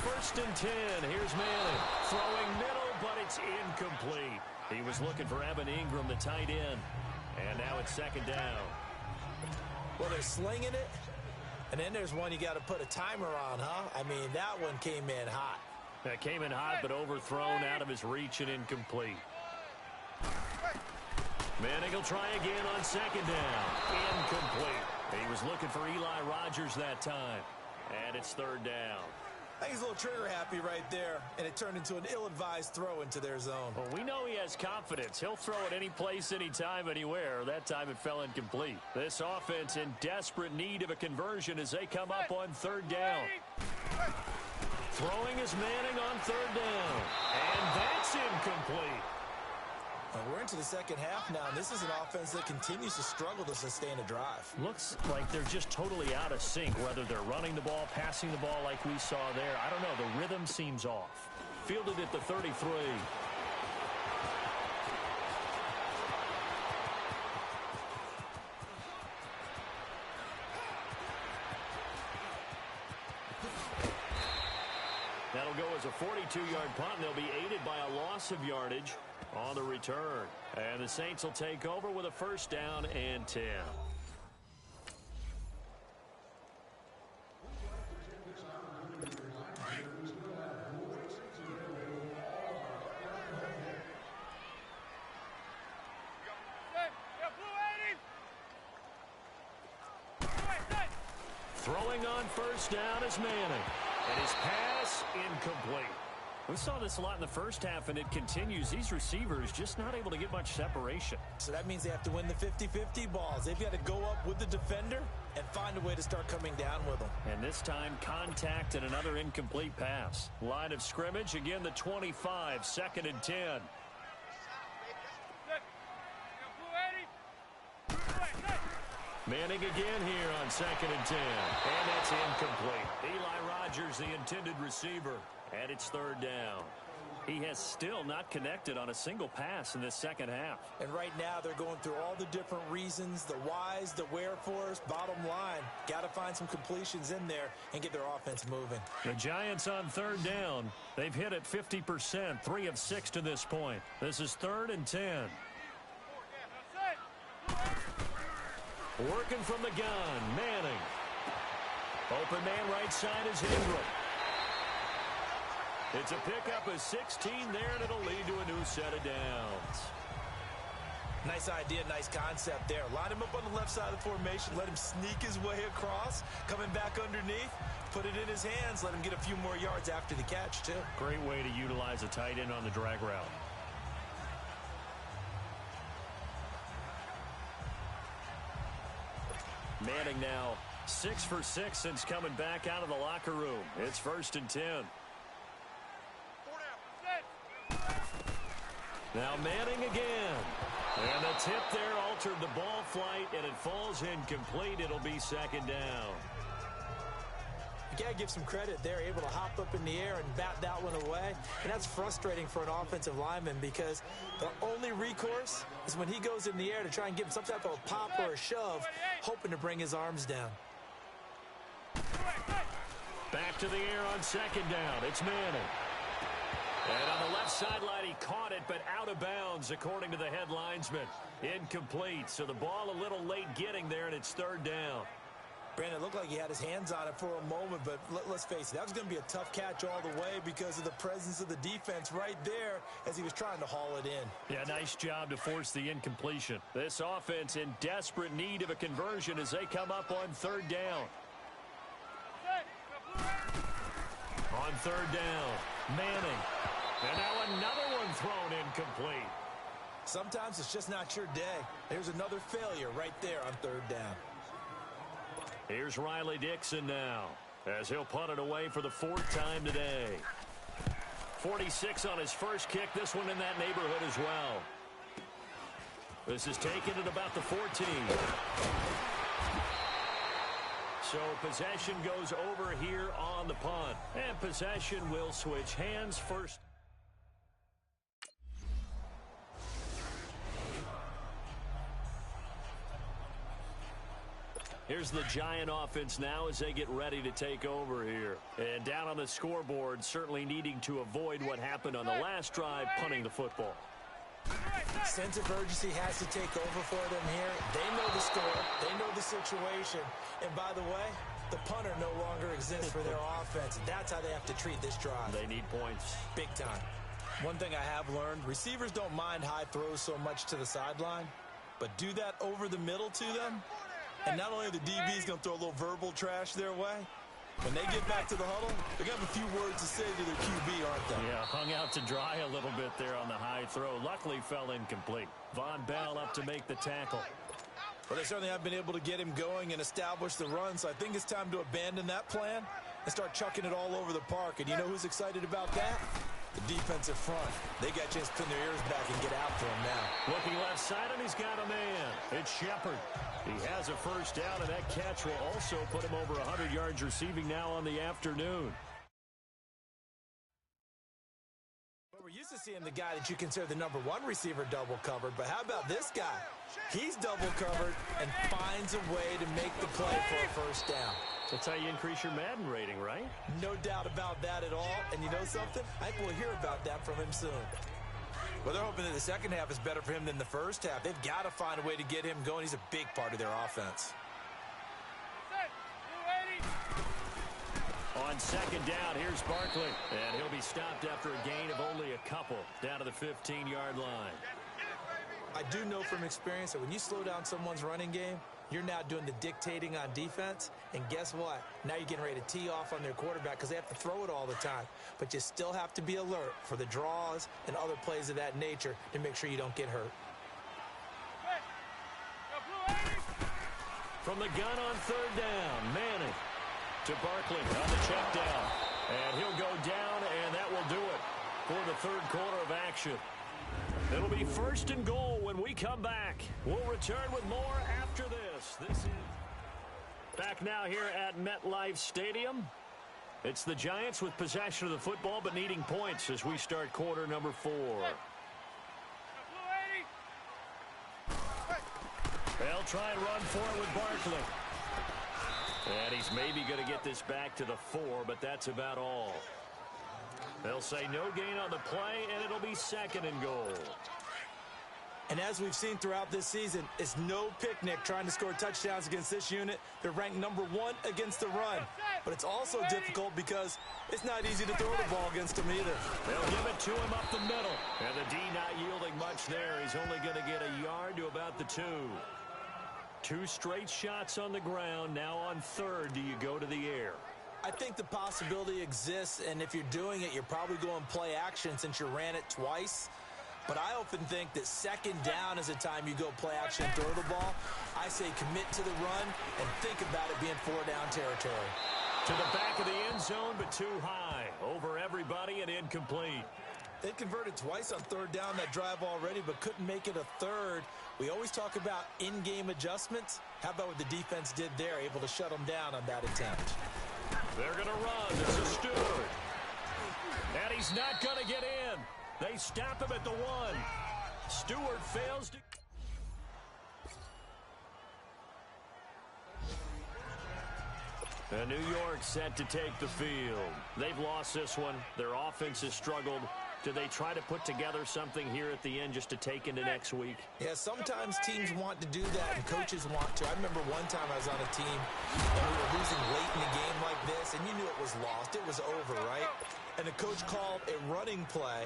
First and 10, here's Manning. Throwing middle, but it's incomplete. He was looking for Evan Ingram, the tight end. And now it's second down. Well, they're slinging it, and then there's one you got to put a timer on, huh? I mean, that one came in hot. That came in hot, but overthrown out of his reach and incomplete. Manning will try again on second down. Incomplete. He was looking for Eli Rogers that time. And it's third down. I think he's a little trigger happy right there, and it turned into an ill-advised throw into their zone. Well, we know he has confidence. He'll throw it any place, anytime, anywhere. That time it fell incomplete. This offense in desperate need of a conversion as they come up on third down. Throwing is Manning on third down. And that's incomplete. Well, we're into the second half now, and this is an offense that continues to struggle to sustain a drive. Looks like they're just totally out of sync, whether they're running the ball, passing the ball like we saw there. I don't know. The rhythm seems off. Fielded at the 33. That'll go as a 42-yard punt, and they'll be aided by a loss of yardage on the return. And the Saints will take over with a first down and 10. Throwing on first down is Manning. And his pass incomplete. We saw this a lot in the first half, and it continues. These receivers just not able to get much separation. So that means they have to win the 50-50 balls. They've got to go up with the defender and find a way to start coming down with them. And this time, contact and another incomplete pass. Line of scrimmage, again, the 25, second and 10. Manning again here on second and 10. And that's incomplete. Eli Rogers, the intended receiver. And it's third down. He has still not connected on a single pass in this second half. And right now they're going through all the different reasons, the whys, the wherefores. Bottom line, got to find some completions in there and get their offense moving. The Giants on third down. They've hit it 50%, 3 of 6 to this point. This is third and 10. Working from the gun, Manning. Open man right side is Ingram. It's a pickup of 16 there, and it'll lead to a new set of downs. Nice idea, nice concept there. Line him up on the left side of the formation, let him sneak his way across, coming back underneath, put it in his hands, let him get a few more yards after the catch, too. Great way to utilize a tight end on the drag route. Manning now 6 for 6 since coming back out of the locker room. It's first and 10. Now Manning again. And the tip there altered the ball flight, and it falls incomplete. It'll be second down. You got to give some credit. They're able to hop up in the air and bat that one away. And that's frustrating for an offensive lineman because the only recourse is when he goes in the air to try and give him some type of a pop or a shove, hoping to bring his arms down. Back to the air on second down. It's Manning. And on the left sideline, he caught it, but out of bounds, according to the head linesman. Incomplete, so the ball a little late getting there, and it's third down. Brandon, it looked like he had his hands on it for a moment, but let's face it, that was going to be a tough catch all the way because of the presence of the defense right there as he was trying to haul it in. Yeah, nice job to force the incompletion. This offense in desperate need of a conversion as they come up on third down. On third down, Manning. And now another one thrown incomplete. Sometimes it's just not your day. There's another failure right there on third down. Here's Riley Dixon now, as he'll punt it away for the 4th time today. 46 on his first kick, this one in that neighborhood as well. This is taken at about the 14. So possession goes over here on the punt. And possession will switch hands first. Here's the Giant offense now as they get ready to take over here. And down on the scoreboard, certainly needing to avoid what happened on the last drive, punting the football. Sense of urgency has to take over for them here. They know the score. They know the situation. And by the way, the punter no longer exists for their offense. That's how they have to treat this drive. They need points. Big time. One thing I have learned, receivers don't mind high throws so much to the sideline, but do that over the middle to them. And not only are the DBs going to throw a little verbal trash their way, when they get back to the huddle, they're going to have a few words to say to their QB, aren't they? Yeah, hung out to dry a little bit there on the high throw. Luckily fell incomplete. Von Bell up to make the tackle. Well, they certainly have been able to get him going and establish the run, so I think it's time to abandon that plan and start chucking it all over the park. And you know who's excited about that? The defensive front. They got a chance to pin their ears back and get after him now. Looking left side, and he's got a man. It's Shepard. He has a first down, and that catch will also put him over 100 yards receiving now on the afternoon. Well, we're used to seeing the guy that you consider the #1 receiver double covered, but how about this guy? He's double covered and finds a way to make the play for a first down. That's how you increase your Madden rating, right? No doubt about that at all. And you know something? I think we'll hear about that from him soon. Well, they're hoping that the second half is better for him than the first half. They've got to find a way to get him going. He's a big part of their offense. On second down, here's Barkley. And he'll be stopped after a gain of only a couple down to the 15-yard line. I do know from experience that when you slow down someone's running game, you're now doing the dictating on defense. And guess what? Now you're getting ready to tee off on their quarterback because they have to throw it all the time. But you still have to be alert for the draws and other plays of that nature to make sure you don't get hurt. From the gun on third down, Manning to Barkley on the check down. And he'll go down, and that will do it for the third quarter of action. It'll be 1st and goal when we come back. We'll return with more after this. This is back now here at MetLife Stadium. It's the Giants with possession of the football but needing points as we start quarter number 4. They'll try and run for it with Barkley. And he's maybe going to get this back to the 4, but that's about all. They'll say no gain on the play, and it'll be 2nd and goal. And as we've seen throughout this season, it's no picnic trying to score touchdowns against this unit. They're ranked #1 against the run. But it's also difficult because it's not easy to throw the ball against them either. They'll give it to him up the middle. And the D not yielding much there. He's only going to get a yard to about the 2. 2 straight shots on the ground. Now on third, do you go to the air? I think the possibility exists, and if you're doing it, you're probably going play action since you ran it twice. But I often think that 2nd down is the time you go play action and throw the ball. I say commit to the run and think about it being 4-down territory. To the back of the end zone, but too high. Over everybody and incomplete. They converted twice on 3rd down that drive already, but couldn't make it a 3rd. We always talk about in-game adjustments. How about what the defense did there, able to shut them down on that attempt? They're going to run. This is Stewart. And he's not going to get in. They stop him at the 1. Stewart fails to... And New York set to take the field. They've lost this one. Their offense has struggled. Do they try to put together something here at the end just to take into next week? Yeah, sometimes teams want to do that and coaches want to. I remember one time I was on a team and we were losing late in a game like this, and you knew it was lost. It was over, right? And the coach called a running play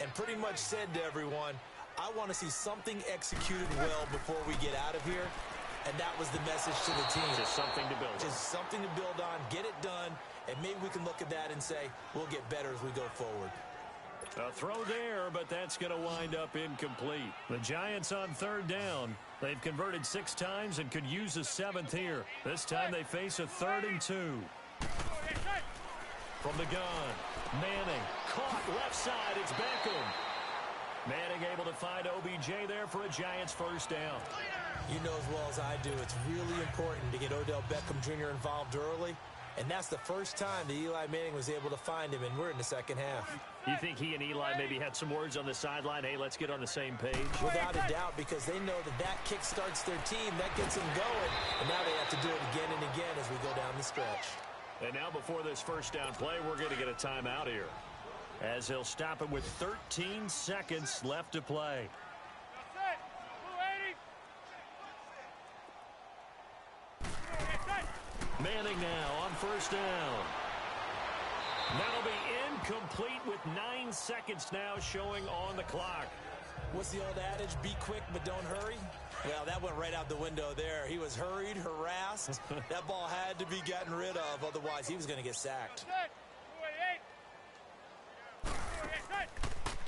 and pretty much said to everyone, I want to see something executed well before we get out of here. And that was the message to the team. Just something to build on. Just something to build on, get it done, and maybe we can look at that and say, we'll get better as we go forward. A throw there, but that's going to wind up incomplete. The Giants on third down. They've converted 6 times and could use a 7th here. This time they face a 3rd and 2. From the gun, Manning caught left side. It's Beckham. Manning able to find OBJ there for a Giants first down. You know as well as I do, it's really important to get Odell Beckham Jr. involved early. And that's the first time that Eli Manning was able to find him, and we're in the second half. You think he and Eli maybe had some words on the sideline? Hey, let's get on the same page. Without a doubt, because they know that that kick starts their team. That gets them going. And now they have to do it again and again as we go down the stretch. And now before this first down play, we're going to get a timeout here, as he'll stop it with 13 seconds left to play. Manning now on first down. That'll be incomplete with 9 seconds now showing on the clock. What's the old adage? Be quick, but don't hurry. Well, that went right out the window there. He was hurried, harassed. That ball had to be gotten rid of. Otherwise, he was going to get sacked.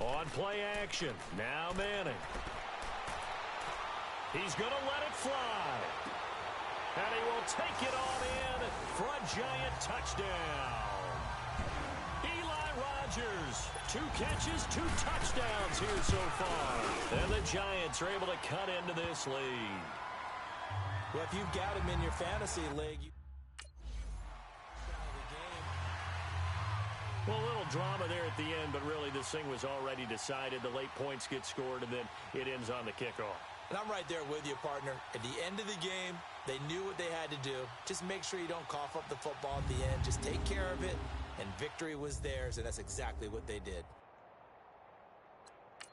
On play action. Now Manning. He's going to let it fly. And he will take it on in for a Giant touchdown. Eli Rogers, 2 catches, 2 touchdowns here so far. And the Giants are able to cut into this lead. Well, if you've got him in your fantasy league, Well, a little drama there at the end, but really this thing was already decided. The late points get scored, and then it ends on the kickoff. And I'm right there with you, partner. At the end of the game, they knew what they had to do. Just make sure you don't cough up the football at the end. Just take care of it, and victory was theirs, and that's exactly what they did.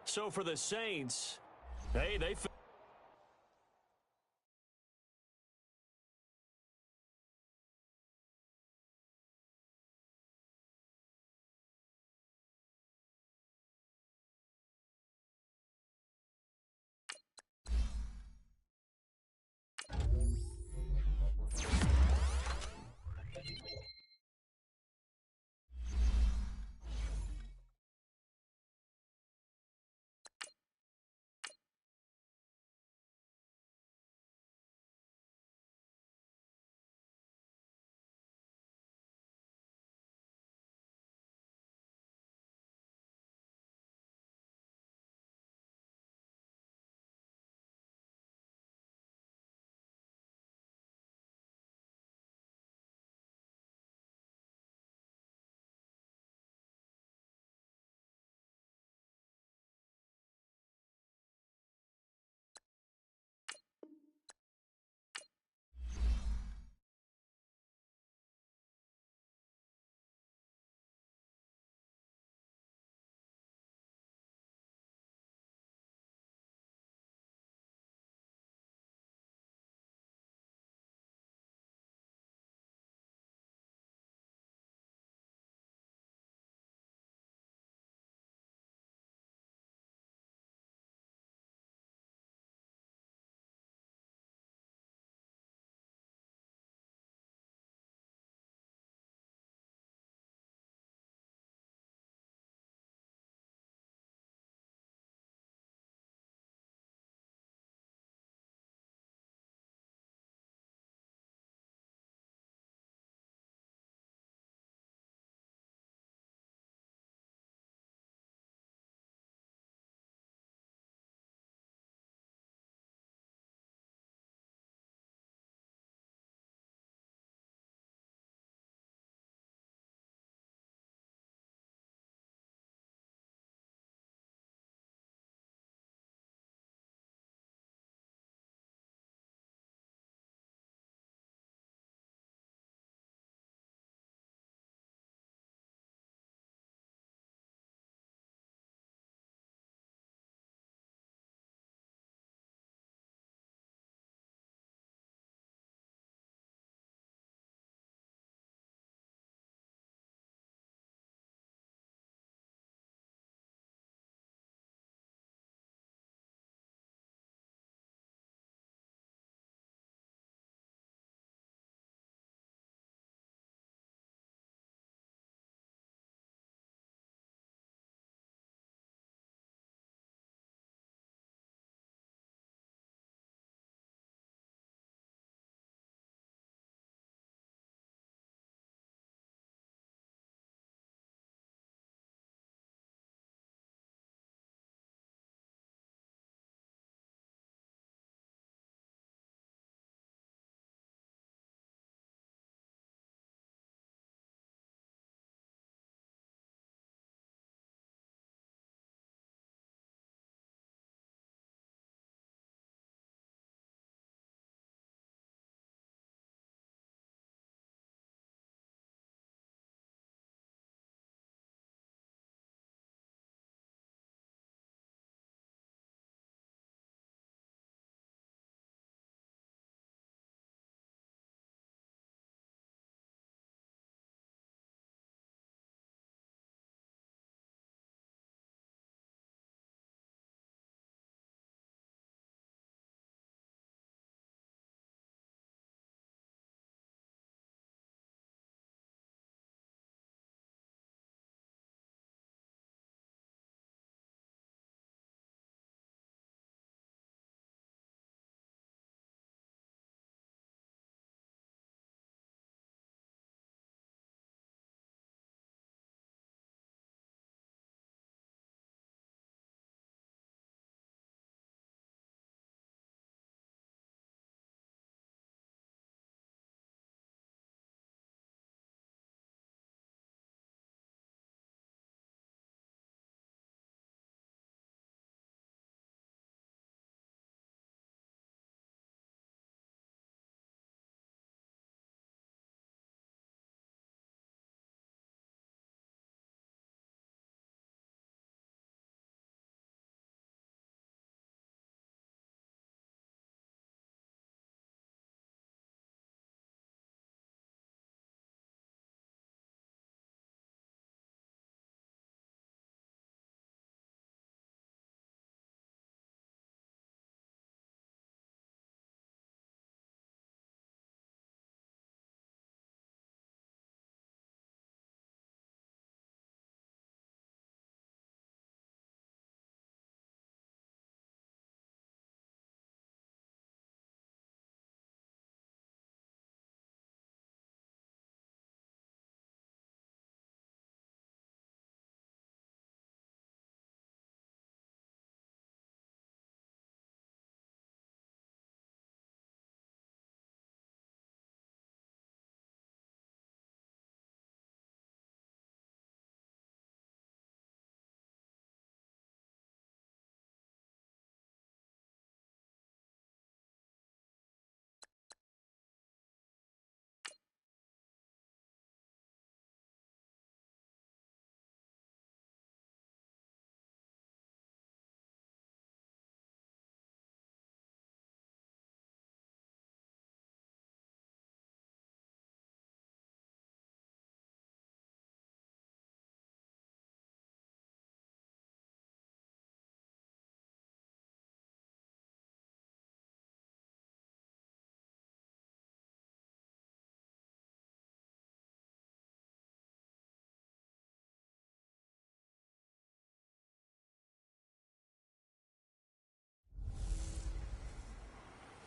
So for the Saints, hey, they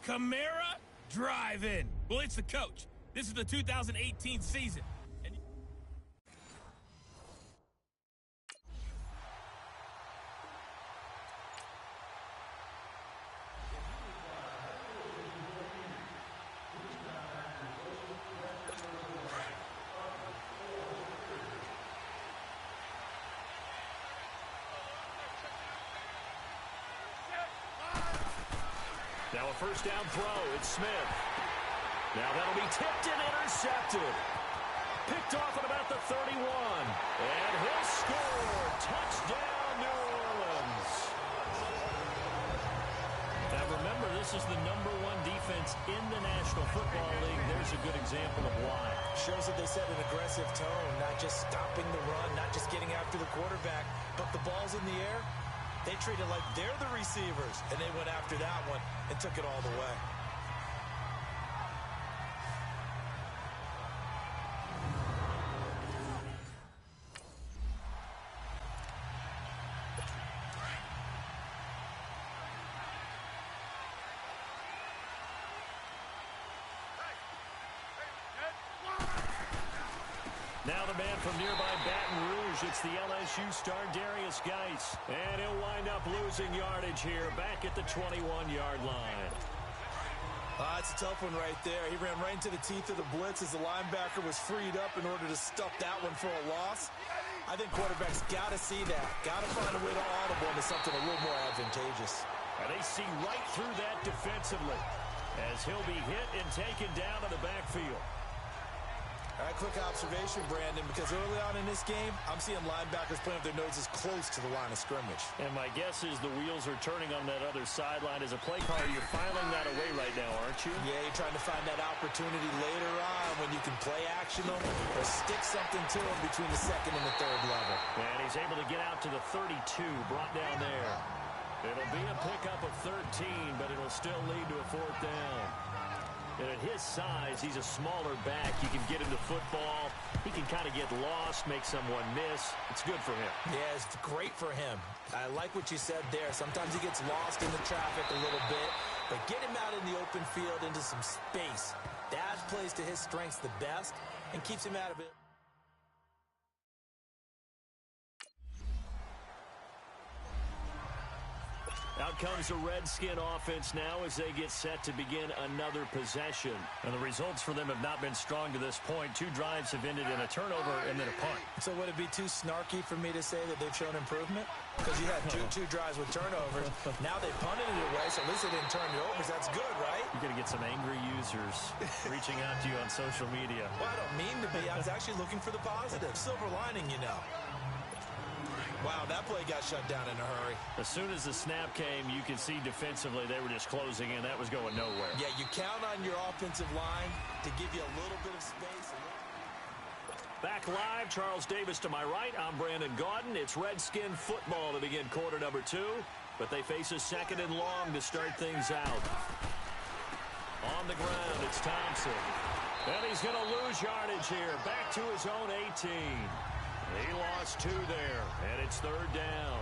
Kamara drive-in. Well, it's the coach. This is the 2018 season. Now a first down throw. It's Smith. Now that'll be tipped and intercepted. Picked off at about the 31. And he'll score. Touchdown, New Orleans. Now remember, this is the #1 defense in the National Football League. There's a good example of why. Shows that they set an aggressive tone, not just stopping the run, not just getting after the quarterback, but the ball's in the air. They treat it like they're the receivers, and they went after that one and took it all the way. Now the man from nearby Baton Rouge, it's the LSU star Darius Geis. And he'll wind up losing yardage here back at the 21-yard line. It's a tough one right there. He ran right into the teeth of the blitz as the linebacker was freed up in order to stuff that one for a loss. I think quarterbacks got to see that. Got to find a way to audible into something a little more advantageous. And they see right through that defensively as he'll be hit and taken down in the backfield. All right, quick observation, Brandon, because early on in this game, I'm seeing linebackers playing with their noses close to the line of scrimmage. And my guess is the wheels are turning on that other sideline. As a play caller, you're filing that away right now, aren't you? Yeah, you're trying to find that opportunity later on when you can play action them or stick something to them between the second and the third level. And he's able to get out to the 32, brought down there. It'll be a pickup of 13, but it'll still lead to a fourth down. And at his size, he's a smaller back. You can get him to football. He can kind of get lost, make someone miss. It's good for him. Yeah, it's great for him. I like what you said there. Sometimes he gets lost in the traffic a little bit, but get him out in the open field into some space. That plays to his strengths the best and keeps him out of it. Out comes the Redskin offense now as they get set to begin another possession. And the results for them have not been strong to this point. 2 drives have ended in a turnover and then a punt. So would it be too snarky for me to say that they've shown improvement? Because you had two drives with turnovers. Now they punted it away, so at least they didn't turn it over. So that's good, right? You're going to get some angry users reaching out to you on social media. Well, I don't mean to be. I was actually looking for the positive. Silver lining, you know. Wow, that play got shut down in a hurry. As soon as the snap came, you could see defensively they were just closing in. That was going nowhere. Yeah, you count on your offensive line to give you a little bit of space. Back live, Charles Davis to my right. I'm Brandon Gaudin. It's Redskin football to begin quarter number 2, but they face a second and long to start things out. On the ground, it's Thompson. And he's going to lose yardage here. Back to his own 18. He lost 2 there, and it's third down.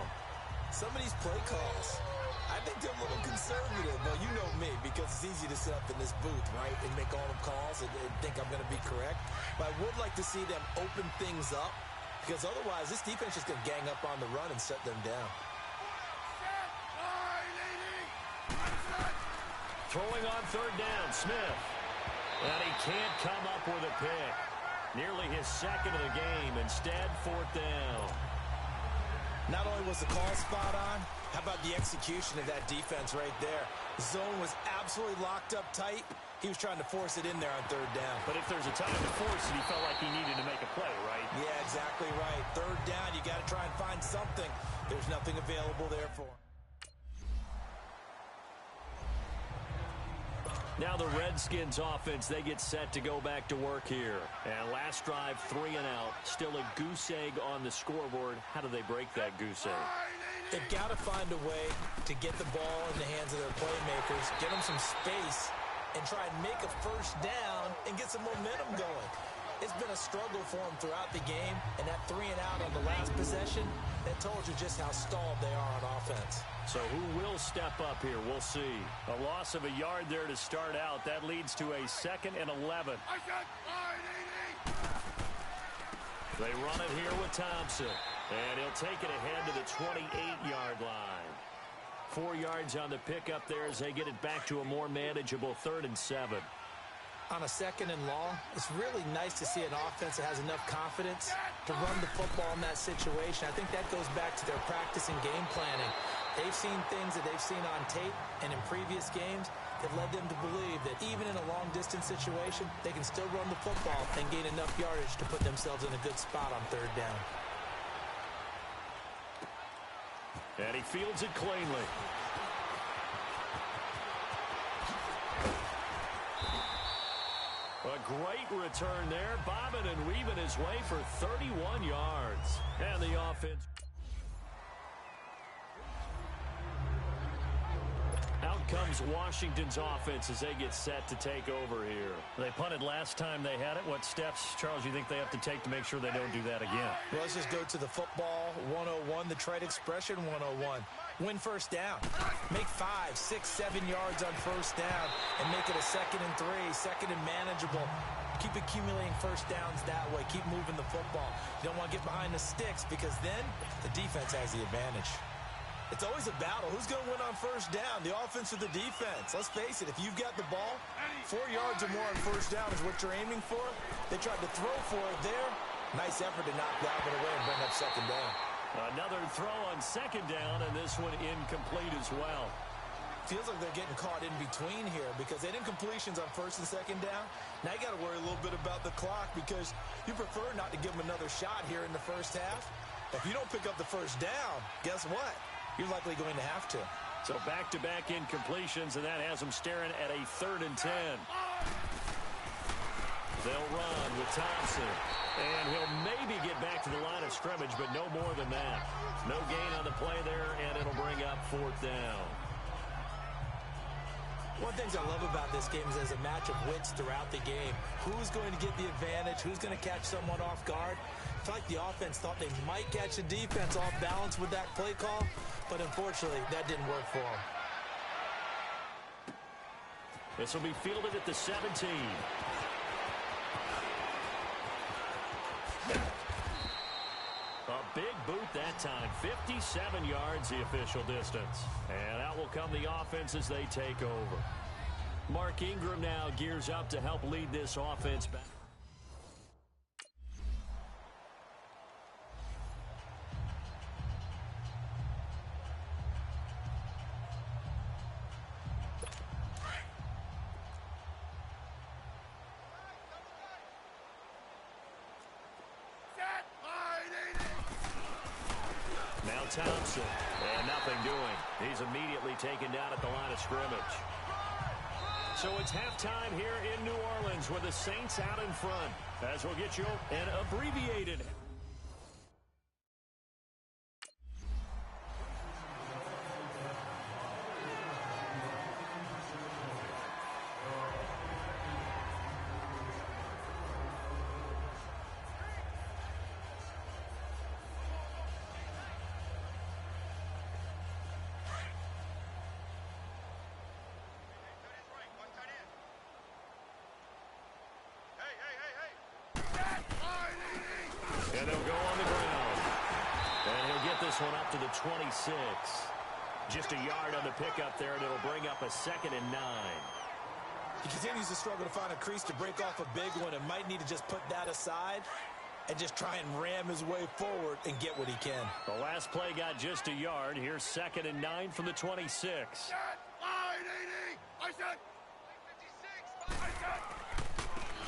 Some of these play calls, I think they're a little conservative. Well, you know me, because it's easy to sit up in this booth, right, and make all the calls and think I'm going to be correct. But I would like to see them open things up, because otherwise this defense is going to gang up on the run and shut them down. Throwing on third down, Smith. And he can't come up with a pick. Nearly his second of the game. Instead, fourth down. Not only was the call spot on, how about the execution of that defense right there? The zone was absolutely locked up tight. He was trying to force it in there on third down. But if there's a time to force it, he felt like he needed to make a play, right? Yeah, exactly right. Third down, you got to try and find something. There's nothing available there for him. Now the Redskins offense, they get set to go back to work here. And last drive, 3 and out. Still a goose egg on the scoreboard. How do they break that goose egg? They've got to find a way to get the ball in the hands of their playmakers, get them some space, and try and make a first down and get some momentum going. It's been a struggle for them throughout the game, and that 3 and out on the last possession, that told you just how stalled they are on offense. So who will step up here? We'll see. A loss of a yard there to start out. That leads to a 2nd and 11. They run it here with Thompson. And he'll take it ahead to the 28-yard line. 4 yards on the pickup there as they get it back to a more manageable 3rd and 7. On a 2nd and long, it's really nice to see an offense that has enough confidence to run the football in that situation. I think that goes back to their practice and game planning. They've seen things that they've seen on tape and in previous games that led them to believe that even in a long-distance situation, they can still run the football and gain enough yardage to put themselves in a good spot on 3rd down. And he fields it cleanly. A great return there, bobbing and weaving his way for 31 yards. And the offense. Out comes Washington's offense as they get set to take over here. They punted last time they had it. What steps, Charles, you think they have to take to make sure they don't do that again? Well, let's just go to the football 101, the trade expression 101. Win 1st down. Make 5, 6, 7 yards on 1st down and make it a 2nd and 3, 2nd and manageable. Keep accumulating 1st downs that way. Keep moving the football. You don't want to get behind the sticks because then the defense has the advantage. It's always a battle. Who's going to win on 1st down, the offense or the defense? Let's face it, if you've got the ball, 4 yards or more on 1st down is what you're aiming for. They tried to throw for it there. Nice effort to knock that one away and bring up 2nd down. Another throw on 2nd down, and this one incomplete as well. Feels like they're getting caught in between here because they didn't completions on 1st and 2nd down. Now you got to worry a little bit about the clock because you prefer not to give them another shot here in the 1st half. If you don't pick up the 1st down, guess what? You're likely going to have to. So back-to-back incompletions, and that has them staring at a 3rd and 10. They'll run with Thompson. And he'll maybe get back to the line of scrimmage, but no more than that. No gain on the play there, and it'll bring up 4th down. One of the things I love about this game is there's a match of wits throughout the game. Who's going to get the advantage? Who's going to catch someone off guard? I feel like the offense thought they might catch the defense off balance with that play call, but unfortunately, that didn't work for them. This will be fielded at the 17. A big boot that time. 57 yards the official distance. And out will come the offense as they take over. Mark Ingram now gears up to help lead this offense back. Thompson, and nothing doing. He's immediately taken down at the line of scrimmage. So it's halftime here in New Orleans with the Saints out in front, as we'll get you an abbreviated. And they'll go on the ground. And he'll get this one up to the 26. Just a yard on the pickup there, and it'll bring up a 2nd and 9. He continues to struggle to find a crease to break off a big one and might need to just put that aside and just try and ram his way forward and get what he can. The last play got just a yard. Here's 2nd and 9 from the 26.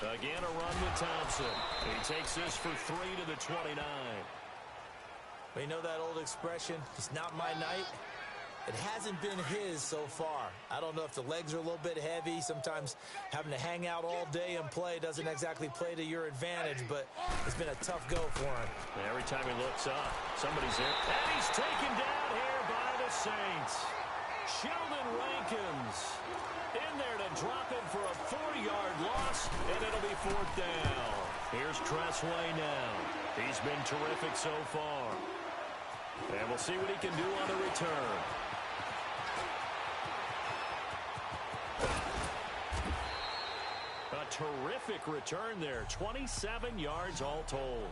Again, a run with Thompson. He takes this for 3 to the 29. We know that old expression, it's not my night. It hasn't been his so far. I don't know if the legs are a little bit heavy. Sometimes having to hang out all day and play doesn't exactly play to your advantage, but it's been a tough go for him. Every time he looks up, somebody's there. And he's taken down here by the Saints. Sheldon Rankins in there to drop him for a 4-yard loss, and it'll be 4th down. Here's Tressway now. He's been terrific so far. And we'll see what he can do on the return. A terrific return there. 27 yards all told.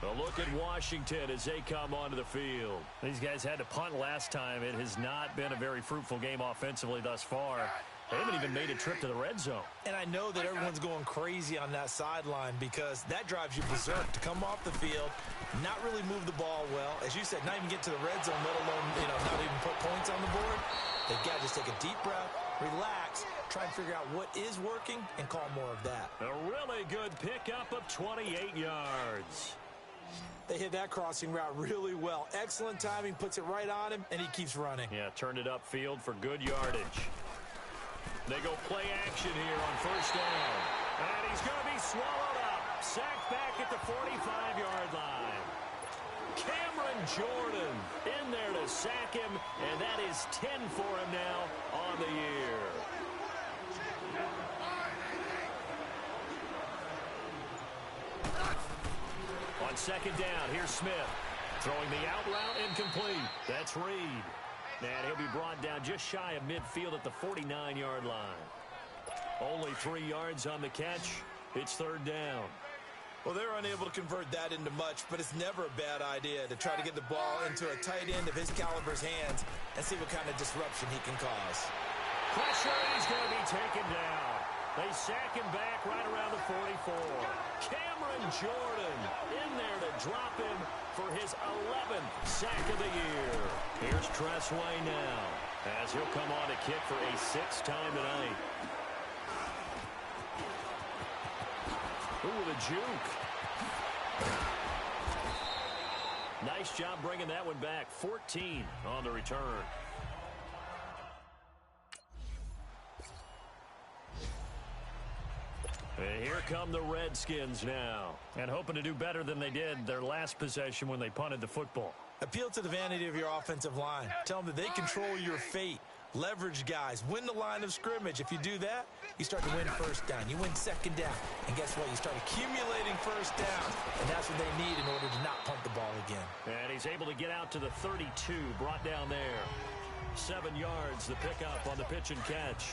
A look at Washington as they come onto the field. These guys had to punt last time. It has not been a very fruitful game offensively thus far. They haven't even made a trip to the red zone. And I know that everyone's going crazy on that sideline because that drives you berserk to come off the field, not really move the ball well. As you said, not even get to the red zone, let alone, not even put points on the board. They've got to just take a deep breath, relax, try and figure out what is working, and call more of that. A really good pickup of 28 yards. They hit that crossing route really well. Excellent timing, puts it right on him, and he keeps running. Yeah, turned it upfield for good yardage. They go play action here on first down. And he's going to be swallowed up. Sacked back at the 45-yard line. Cameron Jordan in there to sack him, and that is 10 for him now on the year. On second down, here's Smith. Throwing the out route incomplete. That's Reed. And he'll be brought down just shy of midfield at the 49-yard line. Only 3 yards on the catch. It's third down. Well, they're unable to convert that into much, but it's never a bad idea to try to get the ball into a tight end of his caliber's hands and see what kind of disruption he can cause. Pressure, and he's going to be taken down. They sack him back right around the 44. Cameron Jordan in there to drop him for his 11th sack of the year. Here's Tressway now as he'll come on to kick for a 6th time tonight. Ooh, the juke. Nice job bringing that one back. 14 on the return. And here come the Redskins now. And hoping to do better than they did their last possession when they punted the football. Appeal to the vanity of your offensive line. Tell them that they control your fate. Leverage guys. Win the line of scrimmage. If you do that, you start to win first down. You win second down. And guess what? You start accumulating first downs. And that's what they need in order to not punt the ball again. And he's able to get out to the 32. Brought down there. 7 yards, the pickup on the pitch and catch.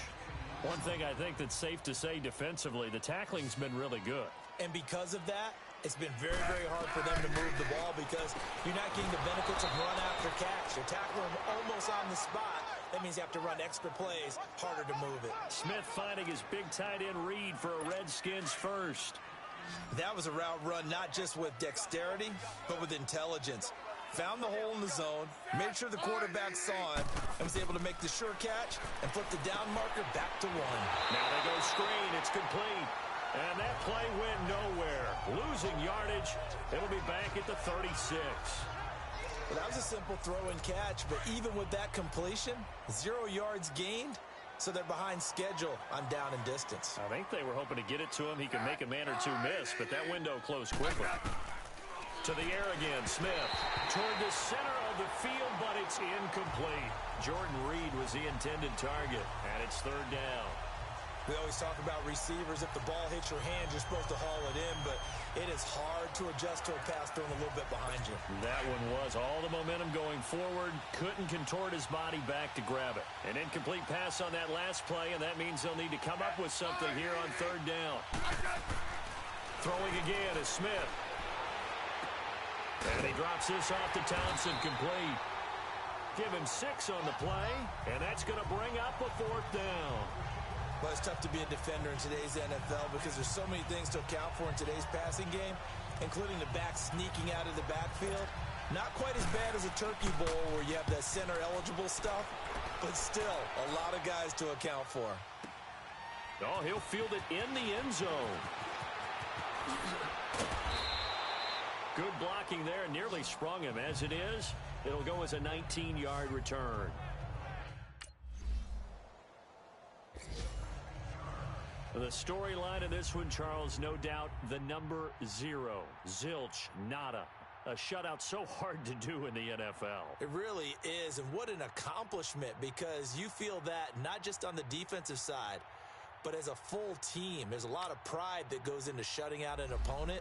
One thing I think that's safe to say defensively, the tackling's been really good. And because of that, it's been very, very hard for them to move the ball because you're not getting the benefits of run after catch. You're tackling them almost on the spot. That means you have to run extra plays, harder to move it. Smith finding his big tight end Reed for a Redskins first. That was a route run not just with dexterity, but with intelligence. Found the hole in the zone, made sure the quarterback saw it, and was able to make the sure catch and flip the down marker back to 1. Now they go screen. It's complete. And that play went nowhere. Losing yardage. It'll be back at the 36. Well, that was a simple throw and catch, but even with that completion, 0 yards gained, so they're behind schedule on down and distance. I think they were hoping to get it to him. He could make a man or two miss, but that window closed quickly. To the air again, Smith. Toward the center of the field, but it's incomplete. Jordan Reed was the intended target, and it's third down. We always talk about receivers. If the ball hits your hand, you're supposed to haul it in, but it is hard to adjust to a pass thrown a little bit behind you. That one was all the momentum going forward. Couldn't contort his body back to grab it. An incomplete pass on that last play, and that means they'll need to come up with something here on third down. Throwing again is Smith. And he drops this off to Townsend, complete. Give him 6 on the play, and that's going to bring up a 4th down. Well, it's tough to be a defender in today's NFL because there's so many things to account for in today's passing game, including the back sneaking out of the backfield. Not quite as bad as a turkey bowl where you have that center-eligible stuff, but still a lot of guys to account for. Oh, he'll field it in the end zone. Good blocking there, nearly sprung him. As it is, it'll go as a 19-yard return. The storyline of this one, Charles, no doubt the number 0. Zilch, nada. A shutout so hard to do in the NFL. It really is, and what an accomplishment, because you feel that not just on the defensive side, but as a full team. There's a lot of pride that goes into shutting out an opponent.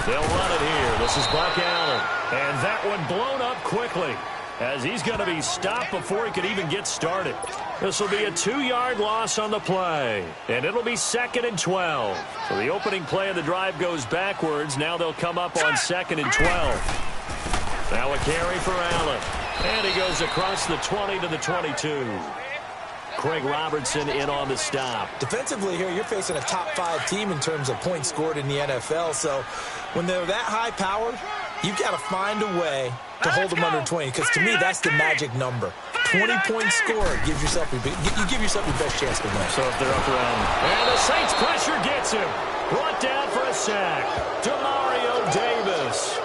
They'll run it here. This is Buck Allen. And that one blown up quickly as he's going to be stopped before he could even get started. This will be a 2-yard loss on the play. And it'll be 2nd and 12. So the opening play of the drive goes backwards. Now they'll come up on 2nd and 12. Now a carry for Allen. And he goes across the 20 to the 22. Craig Robertson in on the stop. Defensively here, you're facing a top-5 team in terms of points scored in the NFL. So when they're that high-powered, you've got to find a way to hold them under 20. Because to me, that's the magic number. 20-point score gives yourself you give yourself your best chance to win. So if they're up around, and the Saints pressure gets him. Brought down for a sack. Demario Davis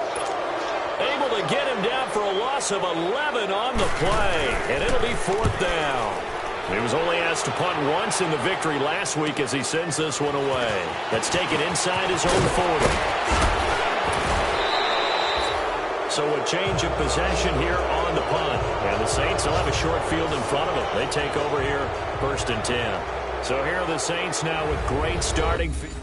able to get him down for a loss of 11 on the play. And it'll be 4th down. He was only asked to punt once in the victory last week as he sends this one away. That's taken inside his own 40. So a change of possession here on the punt. And the Saints will have a short field in front of them. They take over here 1st and 10. So here are the Saints now with great starting field.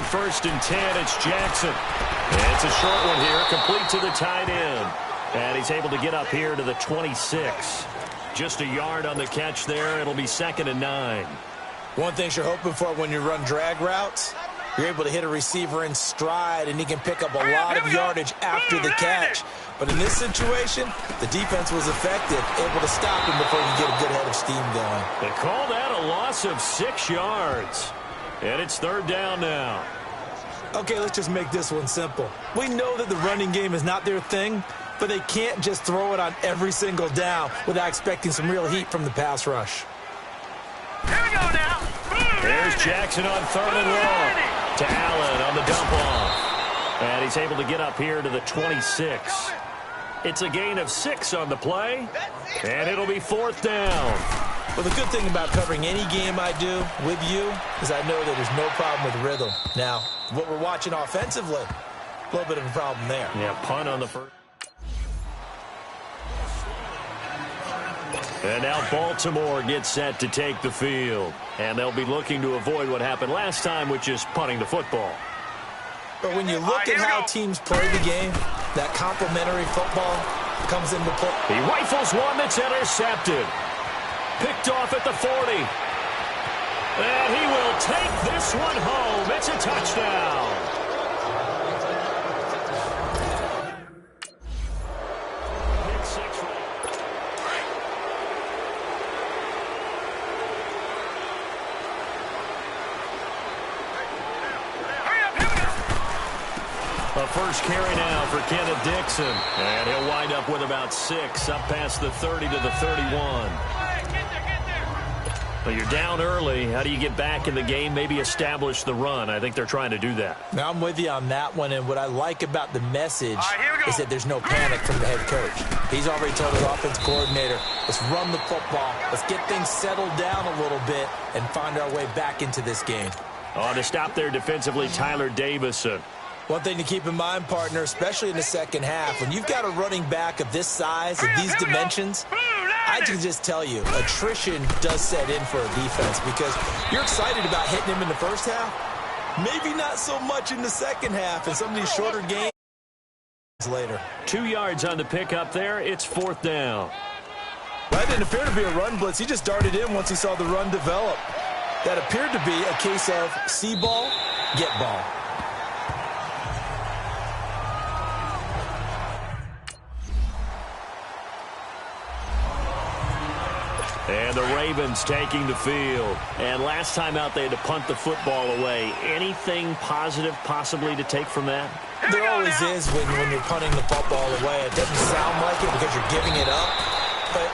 1st and 10. It's Jackson. And it's a short one here, complete to the tight end. And he's able to get up here to the 26. Just a yard on the catch there. It'll be 2nd and 9. One thing you're hoping for when you run drag routes, you're able to hit a receiver in stride, and he can pick up a lot of yardage after the catch. But in this situation, the defense was effective, able to stop him before he could get a good head of steam going. They call that a loss of 6 yards. And it's 3rd down now. Okay, let's just make this one simple. We know that the running game is not their thing, but they can't just throw it on every single down without expecting some real heat from the pass rush. Here we go now. There's Jackson on 3rd and long. To Allen on the dump off. And he's able to get up here to the 26. It's a gain of 6 on the play. And it'll be 4th down. Well, the good thing about covering any game I do with you is I know that there's no problem with rhythm. Now, what we're watching offensively, a little bit of a problem there. Yeah, punt on the first. And now Baltimore gets set to take the field. And they'll be looking to avoid what happened last time, which is punting the football. But when you look at how teams play the game, that complementary football comes into play. He rifles one that's intercepted. Picked off at the 40. And he will take this one home. It's a touchdown. Pick 6. A first carry now for Kenneth Dixon. And he'll wind up with about 6, up past the 30 to the 31. Well, you're down early. How do you get back in the game, maybe establish the run? I think they're trying to do that. Now, I'm with you on that one, and what I like about the message is that there's no panic from the head coach. He's already told his offense coordinator, let's run the football, let's get things settled down a little bit and find our way back into this game. Oh, to stop there defensively, Tyler Davison. One thing to keep in mind, partner, especially in the second half, when you've got a running back of this size, of these dimensions, I can just tell you, attrition does set in for a defense because you're excited about hitting him in the first half. Maybe not so much in the second half and some of these shorter games later. 2 yards on the pickup there. It's 4th down. That didn't appear to be a run blitz. He just darted in once he saw the run develop. That appeared to be a case of see ball, get ball. And the Ravens taking the field. And last time out, they had to punt the football away. Anything positive possibly to take from that? There always is when you're punting the football away. It doesn't sound like it because you're giving it up, but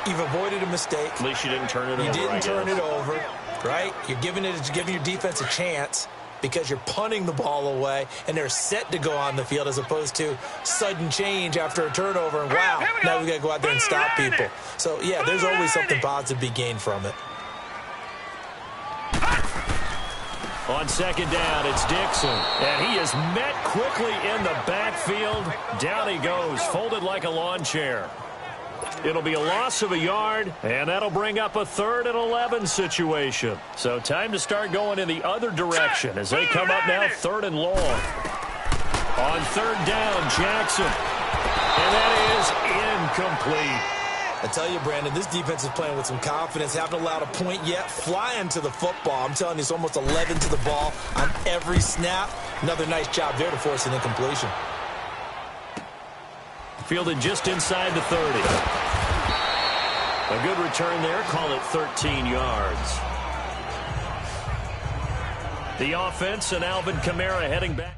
you've avoided a mistake. At least you didn't turn it over. You didn't turn it over, right? You're giving your defense a chance because you're punting the ball away, and they're set to go on the field as opposed to sudden change after a turnover, and wow, now we got to go out there and stop people. So, yeah, there's always something positive to be gained from it. On second down, it's Dixon, and he is met quickly in the backfield. Down he goes, folded like a lawn chair. It'll be a loss of a yard, and that'll bring up a 3rd and 11 situation. So time to start going in the other direction as they come up now 3rd and long. On 3rd down, Jackson, and that is incomplete. I tell you, Brandon, this defense is playing with some confidence. Haven't allowed a point yet. Flying to the football. I'm telling you, it's almost 11 to the ball on every snap. Another nice job there to force an incompletion. Fielded just inside the 30. A good return there. Call it 13 yards. The offense and Alvin Kamara heading back.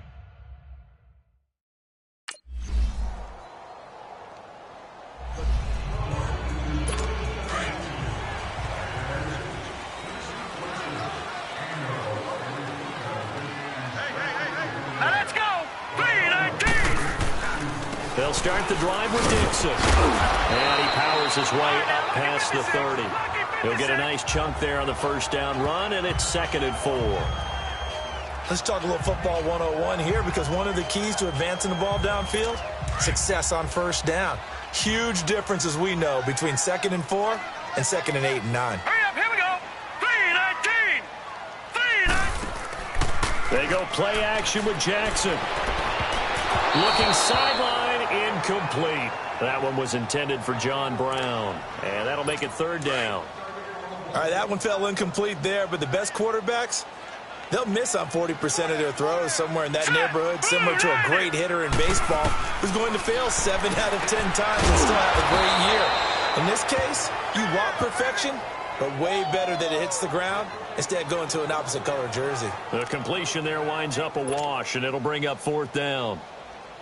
They'll start the drive with Dixon. And he powers his way up past the 30. He'll get a nice chunk there on the first down run, and it's 2nd and 4. Let's talk a little football 101 here, because one of the keys to advancing the ball downfield, success on first down. Huge difference, as we know, between 2nd and 4 and 2nd and 8 and 9. Hurry up, here we go. 3-19. They go play action with Jackson. Looking sideline, incomplete. That one was intended for John Brown. And that'll make it third down. All right, that one fell incomplete there, but the best quarterbacks, they'll miss on 40% of their throws, somewhere in that neighborhood, similar to a great hitter in baseball who's going to fail 7 out of 10 times and still have a great year. In this case, you want perfection, but way better that it hits the ground instead of going to an opposite color jersey. The completion there winds up a wash, and it'll bring up fourth down.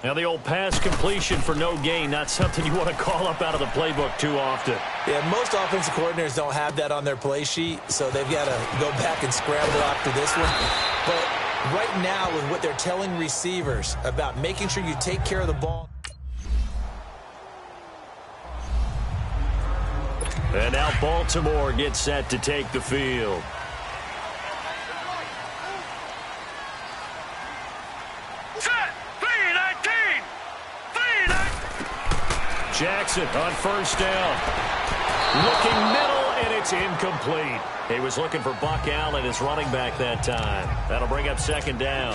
Now, the old pass completion for no gain, not something you want to call up out of the playbook too often. Yeah, most offensive coordinators don't have that on their play sheet, so they've got to go back and scramble after this one. But right now, with what they're telling receivers about making sure you take care of the ball. And now Baltimore gets set to take the field. Jackson on first down. Looking middle, and it's incomplete. He was looking for Buck Allen, his running back that time. That'll bring up second down.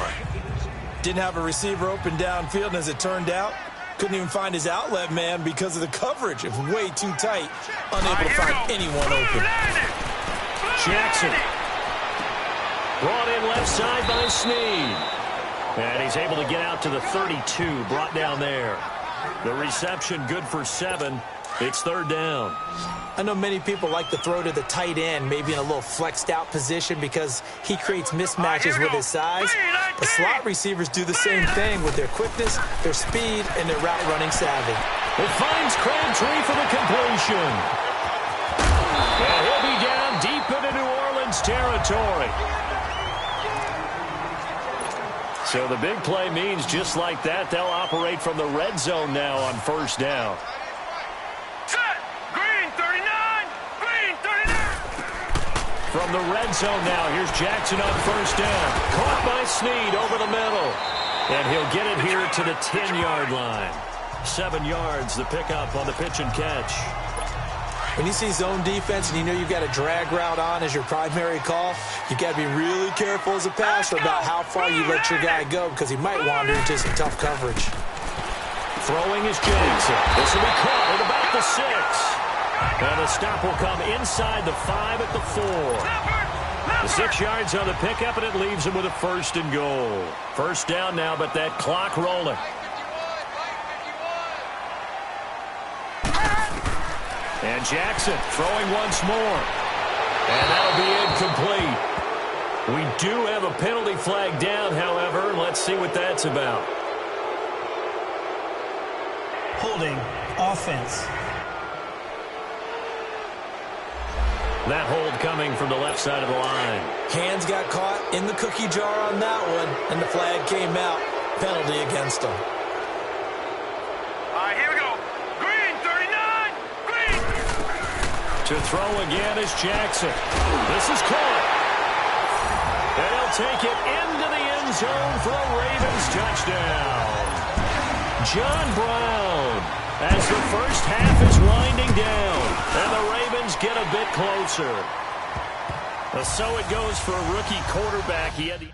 Didn't have a receiver open downfield, and as it turned out, couldn't even find his outlet man because of the coverage. It was way too tight. Unable to find anyone open. Jackson. Brought in left side by Snead. And he's able to get out to the 32, brought down there. The reception good for 7. It's third down. I know many people like to throw to the tight end, maybe in a little flexed out position because he creates mismatches with his size. The slot receivers do the same thing with their quickness, their speed, and their route running savvy. It finds Crabtree for the completion. And he'll be down deep into New Orleans territory. So the big play means just like that, they'll operate from the red zone now on first down. Set! Green 39! Green 39! From the red zone now, here's Jackson on first down. Caught by Snead over the middle. And he'll get it here to the 10-yard line. 7 yards, the pickup on the pitch and catch. When you see zone defense and you know you've got a drag route on as your primary call, you got to be really careful as a passer about how far you let your guy go because he might wander into some tough coverage. Throwing is Jackson. This will be caught at about the 6. And the stop will come inside the 5 at the 4. The 6 yards on the pickup, and it leaves him with a first and goal. First down now, but that clock rolling. And Jackson throwing once more. And that'll be incomplete. We do have a penalty flag down, however. Let's see what that's about. Holding offense. That hold coming from the left side of the line. Hands got caught in the cookie jar on that one, and the flag came out. Penalty against him. All right, here we go. Green 39! Green! To throw again is Jackson. This is caught. And he'll take it into the end zone for a Ravens touchdown. John Brown, as the first half is winding down, and the Ravens get a bit closer. So it goes for a rookie quarterback. He had the...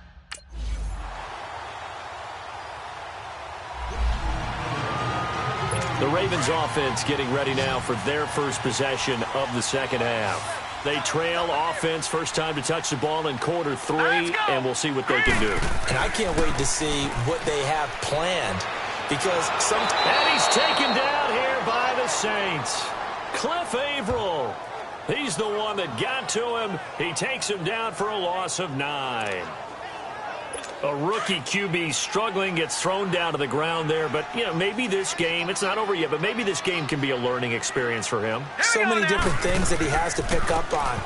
The Ravens offense getting ready now for their first possession of the second half. They trail offense, first time to touch the ball in quarter 3, and we'll see what they can do. And I can't wait to see what they have planned because And he's taken down here by the Saints. Cliff Averill. He's the one that got to him. He takes him down for a loss of 9. A rookie QB struggling, gets thrown down to the ground there. But, you know, maybe this game, it's not over yet, but maybe this game can be a learning experience for him. so many different things that he has to pick up on.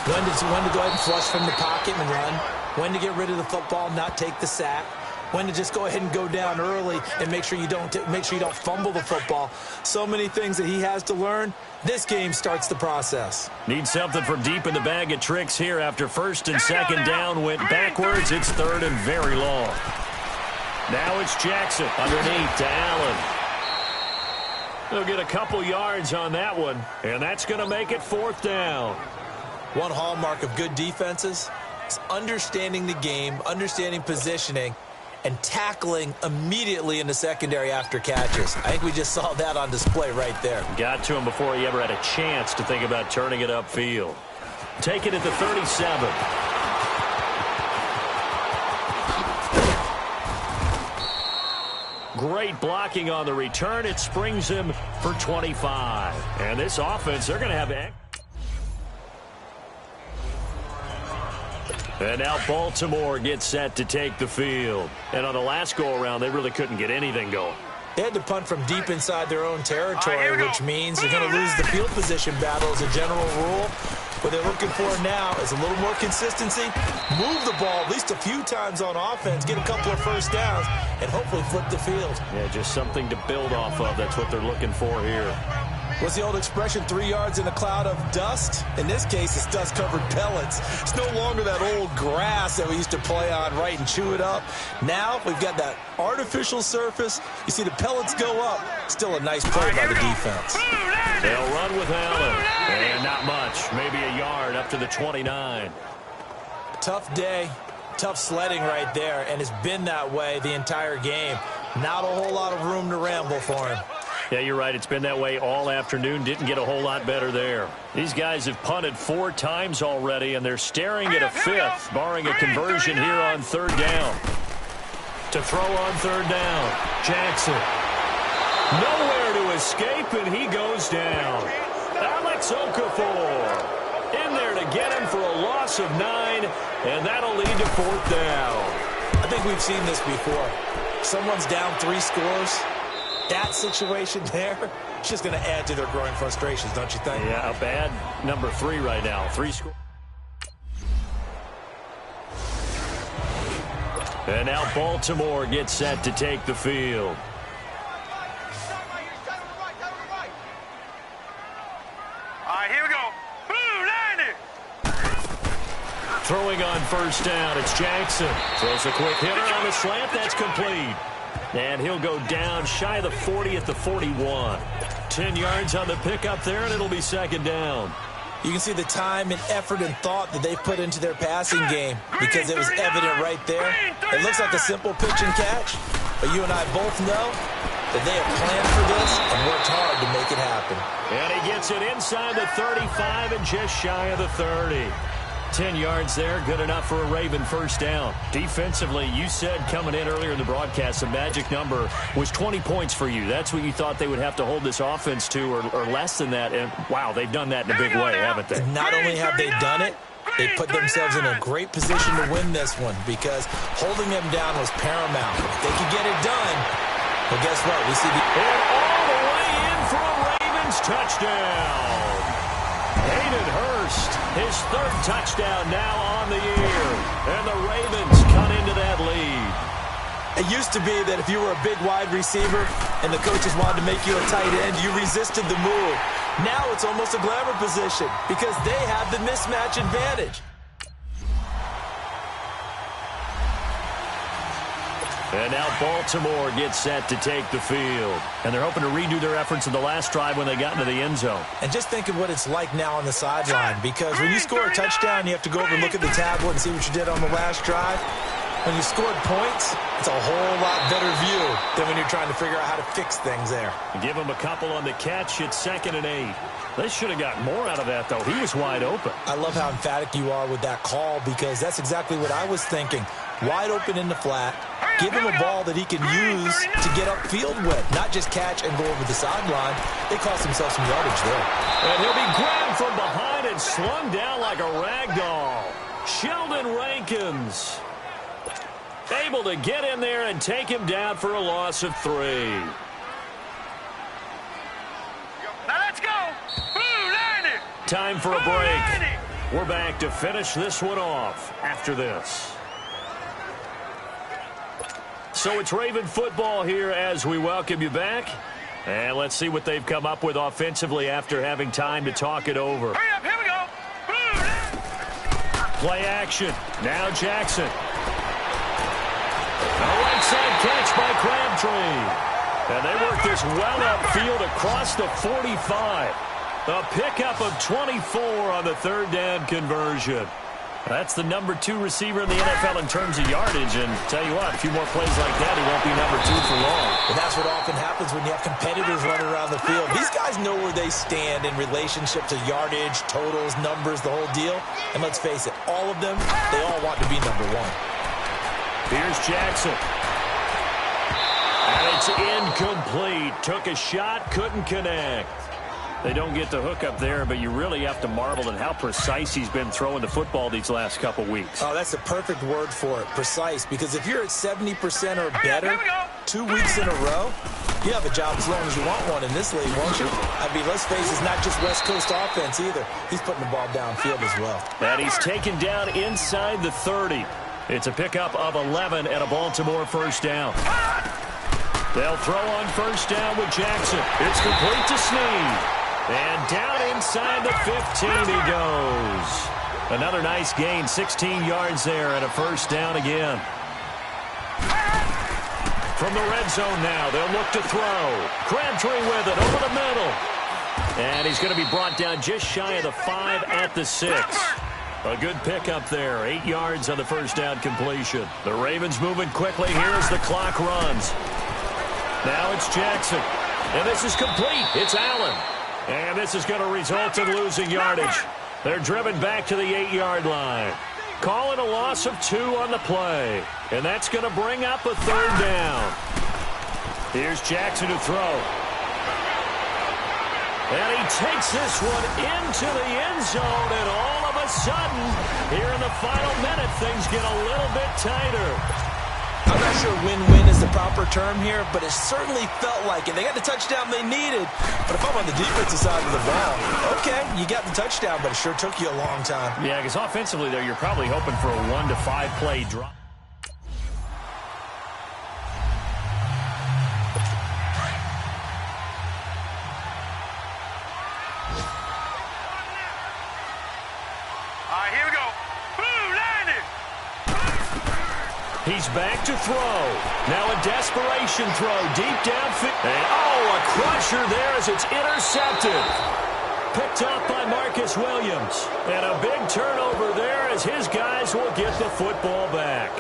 When to go ahead and flush from the pocket and run. When to get rid of the football, not take the sack. When to just go ahead and go down early and make sure you don't fumble the football. So many things that he has to learn. This game starts the process. Need something from deep in the bag of tricks here after first and second down went backwards. It's third and very long. Now it's Jackson underneath to Allen. They'll get a couple yards on that one, and that's going to make it fourth down. One hallmark of good defenses It's understanding the game, understanding positioning, and tackling immediately in the secondary after catches. I think we just saw that on display right there. Got to him before he ever had a chance to think about turning it upfield. Take it at the 37. Great blocking on the return. It springs him for 25. And this offense, they're going to have... And now Baltimore gets set to take the field. And on the last go-around, they really couldn't get anything going. They had to punt from deep inside their own territory, which means they're going to lose the field position battle as a general rule. What they're looking for now is a little more consistency, move the ball at least a few times on offense, get a couple of first downs, and hopefully flip the field. Yeah, just something to build off of. That's what they're looking for here. What's the old expression, 3 yards in a cloud of dust? In this case, it's dust-covered pellets. It's no longer that old grass that we used to play on, right, and chew it up. Now we've got that artificial surface. You see the pellets go up. Still a nice play by the defense. They'll run with Allen. And not much. Maybe a yard up to the 29. Tough day. Tough sledding right there, and it's been that way the entire game. Not a whole lot of room to ramble for him. Yeah, you're right. It's been that way all afternoon. Didn't get a whole lot better there. These guys have punted 4 times already, and they're staring at a 5th, barring a conversion here on 3rd down. To throw on 3rd down, Jackson. Nowhere to escape, and he goes down. Alex Okafor in there to get him for a loss of 9, and that'll lead to 4th down. I think we've seen this before. Someone's down 3 scores. That situation there, it's just going to add to their growing frustrations, don't you think? Yeah, a bad number 3 right now. 3 scores. And now Baltimore gets set to take the field. All right, here we go. Blue 90. Throwing on 1st down, it's Jackson. Throws a quick hitter on the slant. That's complete. And he'll go down shy of the 40 at the 41. 10 yards on the pickup there, and it'll be 2nd down. You can see the time and effort and thought that they've put into their passing game because it was evident right there. It looks like a simple pitch and catch, but you and I both know that they have planned for this and worked hard to make it happen. And he gets it inside the 35 and just shy of the 30. 10 yards there, good enough for a Raven 1st down. Defensively, you said coming in earlier in the broadcast, the magic number was 20 points for you. That's what you thought they would have to hold this offense to, or less than that. And, wow, they've done that in a big way, haven't they? And not only have they done it, they put themselves in a great position to win this one because holding them down was paramount. If they could get it done, well, guess what? We see the... And all the way in for a Ravens touchdown. Hayden Hurst, his 3rd touchdown now on the year. And the Ravens cut into that lead. It used to be that if you were a big wide receiver and the coaches wanted to make you a tight end, you resisted the move. Now it's almost a glamour position because they have the mismatch advantage. And now Baltimore gets set to take the field. And they're hoping to redo their efforts in the last drive when they got into the end zone. And just think of what it's like now on the sideline, because when you score a touchdown, you have to go over and look at the tablet and see what you did on the last drive. When you scored points, it's a whole lot better view than when you're trying to figure out how to fix things there. Give him a couple on the catch. It's 2nd and 8. They should have gotten more out of that, though. He was wide open. I love how emphatic you are with that call because that's exactly what I was thinking. Wide open in the flat. Give him a ball that he can use to get upfield with, not just catch and go over the sideline. They cost themselves some yardage there. And he'll be grabbed from behind and slung down like a rag doll. Sheldon Rankins able to get in there and take him down for a loss of 3. Now let's go. Blue 90. Time for a break. We're back to finish this one off after this. So it's Raven football here as we welcome you back. And let's see what they've come up with offensively after having time to talk it over. Hurry up, here we go. Play action. Now Jackson. A right side catch by Crabtree. And they work this well upfield across the 45. A pickup of 24 on the 3rd down conversion. That's the number 2 receiver in the NFL in terms of yardage. And tell you what, a few more plays like that, he won't be number 2 for long. And that's what often happens when you have competitors running around the field. These guys know where they stand in relationship to yardage, totals, numbers, the whole deal. And let's face it, all of them, they all want to be number 1. Here's Jackson. And it's incomplete. Took a shot, couldn't connect. They don't get the hook up there, but you really have to marvel at how precise he's been throwing the football these last couple weeks. Oh, that's the perfect word for it, precise. Because if you're at 70% or better 2 weeks in a row, you have a job as long as you want one in this league, won't you? I mean, let's face it, it's not just West Coast offense either. He's putting the ball downfield as well. And he's taken down inside the 30. It's a pickup of 11 and a Baltimore first down. They'll throw on first down with Jackson. It's complete to Snead. And down inside the 15 he goes. Another nice gain, 16 yards there and a first down again. From the red zone now, they'll look to throw. Crabtree with it over the middle. And he's going to be brought down just shy of the 5 at the 6. A good pickup there, 8 yards on the first down completion. The Ravens moving quickly here as the clock runs. Now it's Jackson. And this is complete. It's Allen. And this is going to result in losing yardage. They're driven back to the 8-yard line. Call it a loss of 2 on the play. And that's going to bring up a third down. Here's Jackson to throw. And he takes this one into the end zone. And all of a sudden, here in the final minute, things get a little bit tighter. I'm not sure win-win is the proper term here, but it certainly felt like it. They got the touchdown they needed, but if I'm on the defensive side of the ball, okay, you got the touchdown, but it sure took you a long time. Yeah, because offensively, though, you're probably hoping for a 1 to 5 play drop. All right, here we go. Boom, landed. He's back to throw. Now a desperation throw deep downfield. And a crusher there as it's intercepted. Picked up by Marcus Williams. And a big turnover there as his guys will get the football back.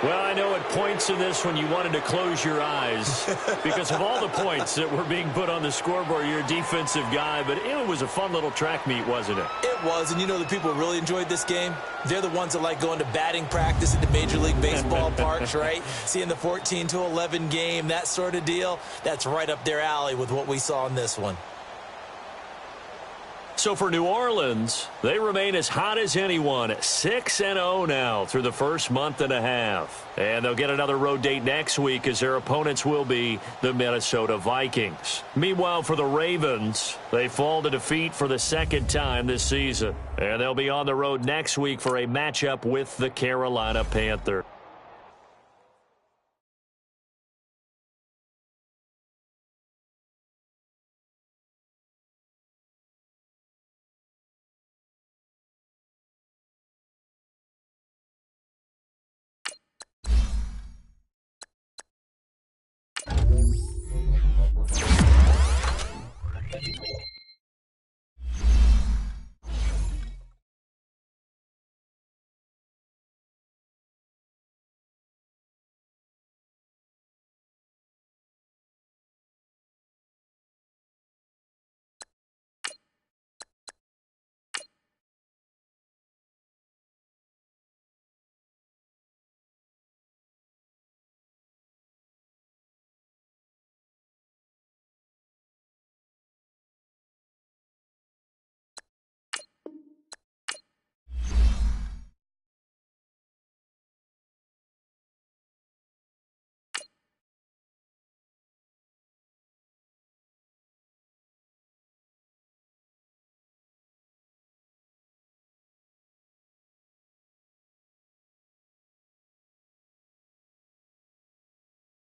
Well, I know at points in this when you wanted to close your eyes because of all the points that were being put on the scoreboard. You're a defensive guy, but it was a fun little track meet, wasn't it? It was, and you know the people who really enjoyed this game? They're the ones that like going to batting practice at the Major League Baseball parks, right? Seeing the 14-11 game, that sort of deal. That's right up their alley with what we saw in this one. So for New Orleans, they remain as hot as anyone, 6-0 now through the first month and a half. And they'll get another road date next week as their opponents will be the Minnesota Vikings. Meanwhile, for the Ravens, they fall to defeat for the second time this season. And they'll be on the road next week for a matchup with the Carolina Panthers.